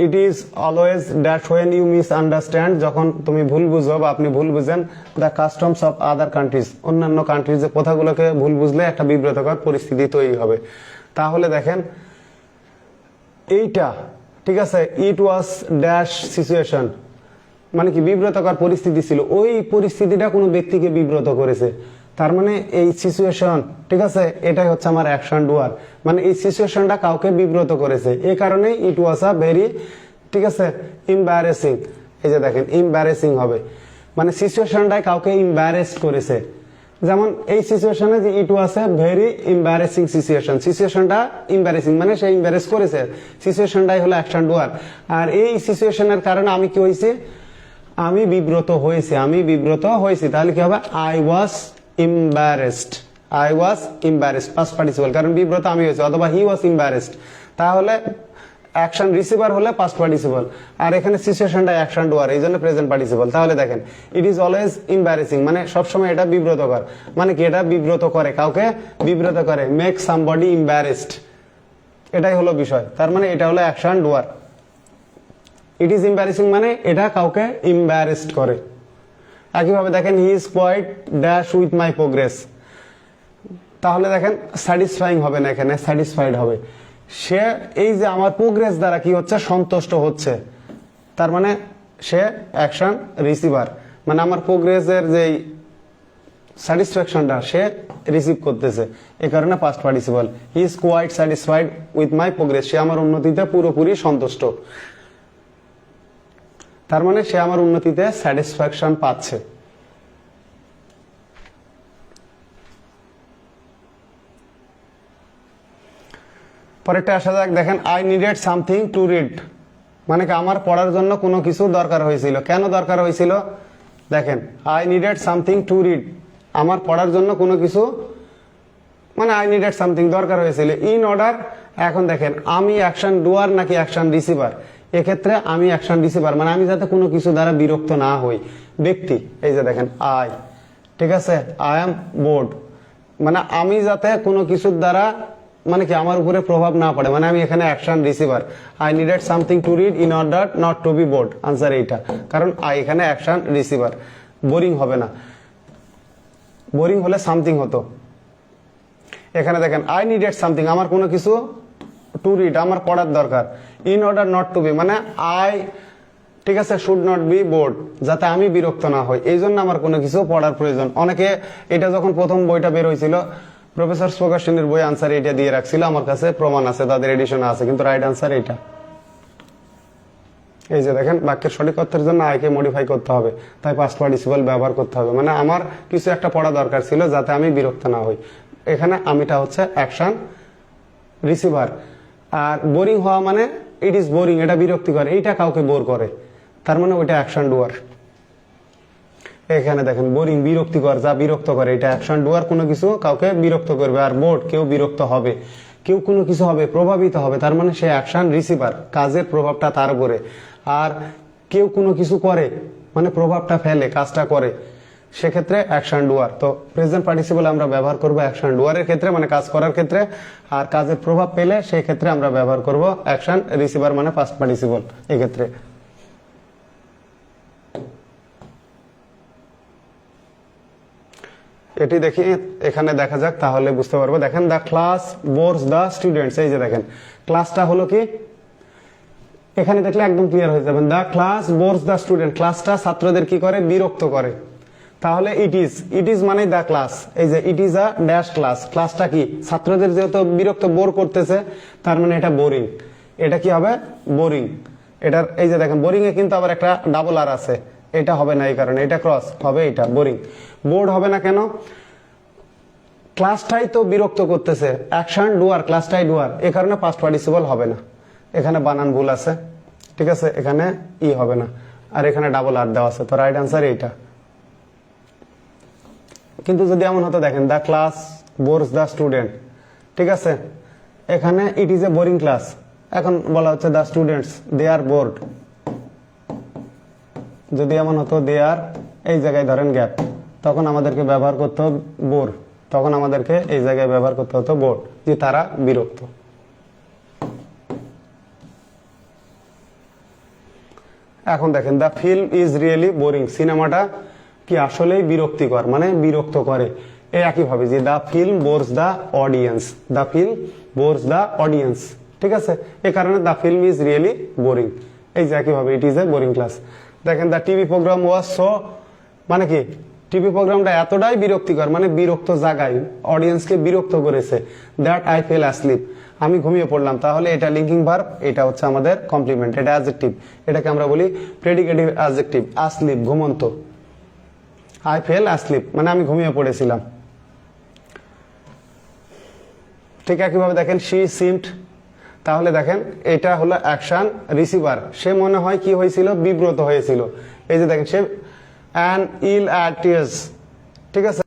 it is always dash when you misunderstand, যখন তুমি ভুল বুঝো বা আপনি ভুল বুঝেন, the customs of other countries, অন্যান্য কান্ট্রিজের কথাগুলোকে ভুল বুঝলে একটা বিব্রতকর পরিস্থিতি তৈরি হবে। তাহলে দেখেন এইটা ঠিক আছে, ইট ওয়াজ ড্যাশ সিচুয়েশন মানে কি বিব্রতকর পরিস্থিতি ছিল, ওই পরিস্থিতিটা কোনো ব্যক্তিকে বিব্রত করেছে, তার মানে এই সিচুয়েশন ঠিক আছে এটাই হচ্ছে আমার অ্যাকশন ডুয়ার, মানে এই সিচুয়েশনটা কাউকে বিব্রত করেছে, এই কারণেই ইট ওয়াজ আ ভেরি ঠিক আছে ইম্বারেসিং। এই যে দেখেন ইম্বারেসিং হবে মানে সিচুয়েশনটাই কাউকে ইম্বারেস করেছে। যেমন এই সিচুয়েশনে যে ইট ওয়াজ এ ভেরি ইম্বারেসিং সিচুয়েশন, সিচুয়েশনটা ইম্বারেসিং মানে সে ইম্বারেস করেছে, সিচুয়েশনটাই হলো অ্যাকশন ডুয়ার। আর এই সিচুয়েশনের কারণে আমি কি হয়েছি, আমি বিব্রত হয়েছি, আমি বিব্রত হয়েছি। তাহলে কি হবে, I was embarrassed, I was embarrassed, past participle, কারণ বিব্রত আমি হয়েছি, অথবা he was embarrassed। তাহলে অ্যাকশন রিসিভার হলে পাস্ট পার্টিসিপল, আর এখানে সিচুয়েশনটা অ্যাকশন ডুয়ার, এই জন্য প্রেজেন্ট পার্টিসিপল। তাহলে দেখেন ইট ইজ অলওয়েজ এম্বারেসিং, মানে সবসময় এটা বিব্রতকর, মানে কি এটা বিব্রত করে, কাউকে বিব্রত করে, মেক সামবডি এম্বারেসড, এটাই হলো বিষয়। তার মানে এটা হলো action doer. It is embarrassing মানে এটা কাউকে এম্বারেসড করে। একইভাবে দেখেন he is quite dash with my progress, তাহলে দেখেন স্যাটিসফাইং হবে না, এখানে স্যাটিসফাইড হবে। সে এই যে আমার প্রোগ্রেস দ্বারা কি হচ্ছে, সন্তুষ্ট হচ্ছে, তার মানে সে অ্যাকশন রিসিভার, মানে আমার প্রোগ্রেসের যে স্যাটিসফ্যাকশনটা সে রিসিভ করতেছে, এই কারণে past participle. He is quite satisfied with my progress, সে আমার উন্নতিতে পুরোপুরি সন্তুষ্ট, তার মানে সে আমার উন্নতিতে স্যাটিসফ্যাকশন পাচ্ছে। পরেরটা আসা যাক, দেখেন I needed something to read, মানে কি আমার পড়ার জন্য কোনো কিছু দরকার হয়েছিল। কেন দরকার হয়েছিল, দেখেন I needed something to read, আমার পড়ার জন্য কোনো কিছু, মানে আই নিডেড সামথিং দরকার হয়েছিল। ইন অর্ডার, এখন দেখেন আমি অ্যাকশন ডুয়ার নাকি অ্যাকশন রিসিভার, এক্ষেত্রে আমি অ্যাকশন রিসিভার, মানে আমি যাতে কোনো কিছু দ্বারা বিরক্ত না হই। ব্যক্তি, এই যে দেখেন আই, ঠিক আছে, আই এম বোর্ড, মানে আমি যাতে কোনো কিছুর দ্বারা মানে কি আমার উপরে প্রভাব না পড়ে, মানে আমি এখানে action receiver. I needed something to read in order not to be bored, answer এইটা, কারণ আই এখানে অ্যাকশন রিসিভার। বোরিং হবে না, বোরিং হলে সামথিং হতো। এখানে দেখেন আই নিডেড সামথিং, আমার কোনো কিছু টু রিড, আমার পড়ার দরকার। In order not to be, মানে আই, ঠিক আছে, শুড নট বি বোর্ড, যাতে আমি বিরক্ত না হই, এই জন্য আমার কোনো কিছু পড়ার প্রয়োজন। অনেকে এটা যখন প্রথম বইটা বের হয়েছিল, প্রফেসর প্রকাশনীর বই, আনসার এটা দিয়ে রাখছিল, আমার কাছে প্রমাণ আছে, তাদের এডিশন আছে, কিন্তু রাইট আনসার এটা। এই যে দেখেন বাক্যের সঠিক অর্থের জন্য আইকে মডিফাই করতে হবে, তাই পাস্ট পার্টিসিপল ব্যবহার করতে হবে, মানে আমার কিছু একটা পড়া দরকার ছিল যাতে আমি বিরক্ত না হই। এখানে আমিটা হচ্ছে অ্যাকশন রিসিভার। আর বোরিং হওয়া মানে ইট ইজ বোরিং, এটা বিরক্তিকর, এইটা কাউকে বোর করে, তার মানে ওইটা অ্যাকশন ডুয়ার। এখানে দেখেন বোরিং বিরক্তিকর, যা বিরক্ত করে, এটা অ্যাকশন ডুয়ার, কোনো কিছু কাউকে বিরক্ত করবে। আর বোর্ড, কেউ বিরক্ত হবে, কেউ কোনো কিছু হবে, প্রভাবিত হবে, তার মানে সে অ্যাকশন রিসিভার, কাজের প্রভাবটা তার উপরে। আর কেউ কোনো কিছু করে মানে প্রভাবটা ফেলে, কাজটা করে, সেক্ষেত্রে অ্যাকশন ডুয়ার। তো প্রেজেন্ট পার্টিসিপল আমরা ব্যবহার করব অ্যাকশন ডুয়ারের ক্ষেত্রে, মানে কাজ করার ক্ষেত্রে, আর কাজের প্রভাব পেলে সেই ক্ষেত্রে আমরা ব্যবহার করব অ্যাকশন রিসিভার, মানে পাস্ট পার্টিসিপল এক্ষেত্রে। এটি দেখি, এখানে দেখা যাক, তাহলে বুঝতে পারবো। দেখেন the class bores the students, এই যে দেখেন ক্লাসটা হলো কি, এখানে দেখলে একদম ক্লিয়ার হয়ে যাবেন। The class bores the student, ক্লাসটা ছাত্রদের কি করে, বিরক্ত করে। তাহলে ইট ইজ মানে দ্য ক্লাস, এই যে it is a dash class, ক্লাসটা কি ছাত্রদের যেহেতু বিরক্ত, বোর করতেছে, তার মানে এটা বোরিং, এটা কি হবে, বোরিং। এটার এই যে দেখেন বোরিং এ কিন্তু আবার একটা ডাবল আর আছে, এটা হবে না, এই কারণে এটা ক্রস হবে, এটা বোরিং। বোর্ড হবে না কেন, ক্লাসটাই তো বিরক্ত করতেছে, অ্যাকশন ডুয়ার, ক্লাসটাই ডুয়ার, এই কারণে পাস্ট পার্টিসিপল হবে না। এখানে বানান ভুল আছে, ঠিক আছে, এখানে ই হবে না, আর এখানে ডাবল আর দেওয়া আছে, তো রাইট আনসার এইটা। কিন্তু যদি এমন হতো, দেখেন the class bores the student, ঠিক আছে, এখানে it is a boring class, এখন বলা হচ্ছে the students they are bored. যদি এমন হতো দে আর, এই জায়গায় ধরেন গ্যাপ, তখন আমাদেরকে ব্যবহার করতে হবে বোর, তখন আমাদেরকে এই জায়গায় ব্যবহার করতে হতো বোর্ড, যে তারা বিরক্ত। এখন দেখেন the film is really boring, সিনেমাটা কি আসলেই বিরক্তিকর, মানে বিরক্ত করে। এই একইভাবে যে the film bores the audience, the film bores the audience, ঠিক আছে, এই কারণে the film is really boring. এই যে একইভাবে it is a boring class. দেখেন the TV program was so, মানে কি টিভি প্রোগ্রামটা এতটাই বিরক্তিকর, মানে বিরক্ত জায়গায় অডিয়েন্সকে বিরক্ত করেছে, দ্যাট আই ফেল অ্যাসলিপ, আমি ঘুমিয়ে পড়লাম। তাহলে এটা লিঙ্কিং ভার্ব, এটা হচ্ছে আমাদের কমপ্লিমেন্ট, এটা অ্যাডজেক্টিভ, এটাকে আমরা বলি প্রেডিকেটিভ অ্যাডজেক্টিভ। আসলিপ ঘুমন্ত, আই ফেল অ্যাসলিপ মানে আমি ঘুমিয়ে পড়েছিলাম। ঠিক একইভাবে দেখেন শি সিমড, তাহলে দেখেন এটা হলো অ্যাকশন রিসিভার, সে মনে হয় কি হয়েছিল, বিব্রত হয়েছিল। এই যে দেখেন সে অ্যান ইল অ্যাট টিয়ার্স, ঠিক আছে।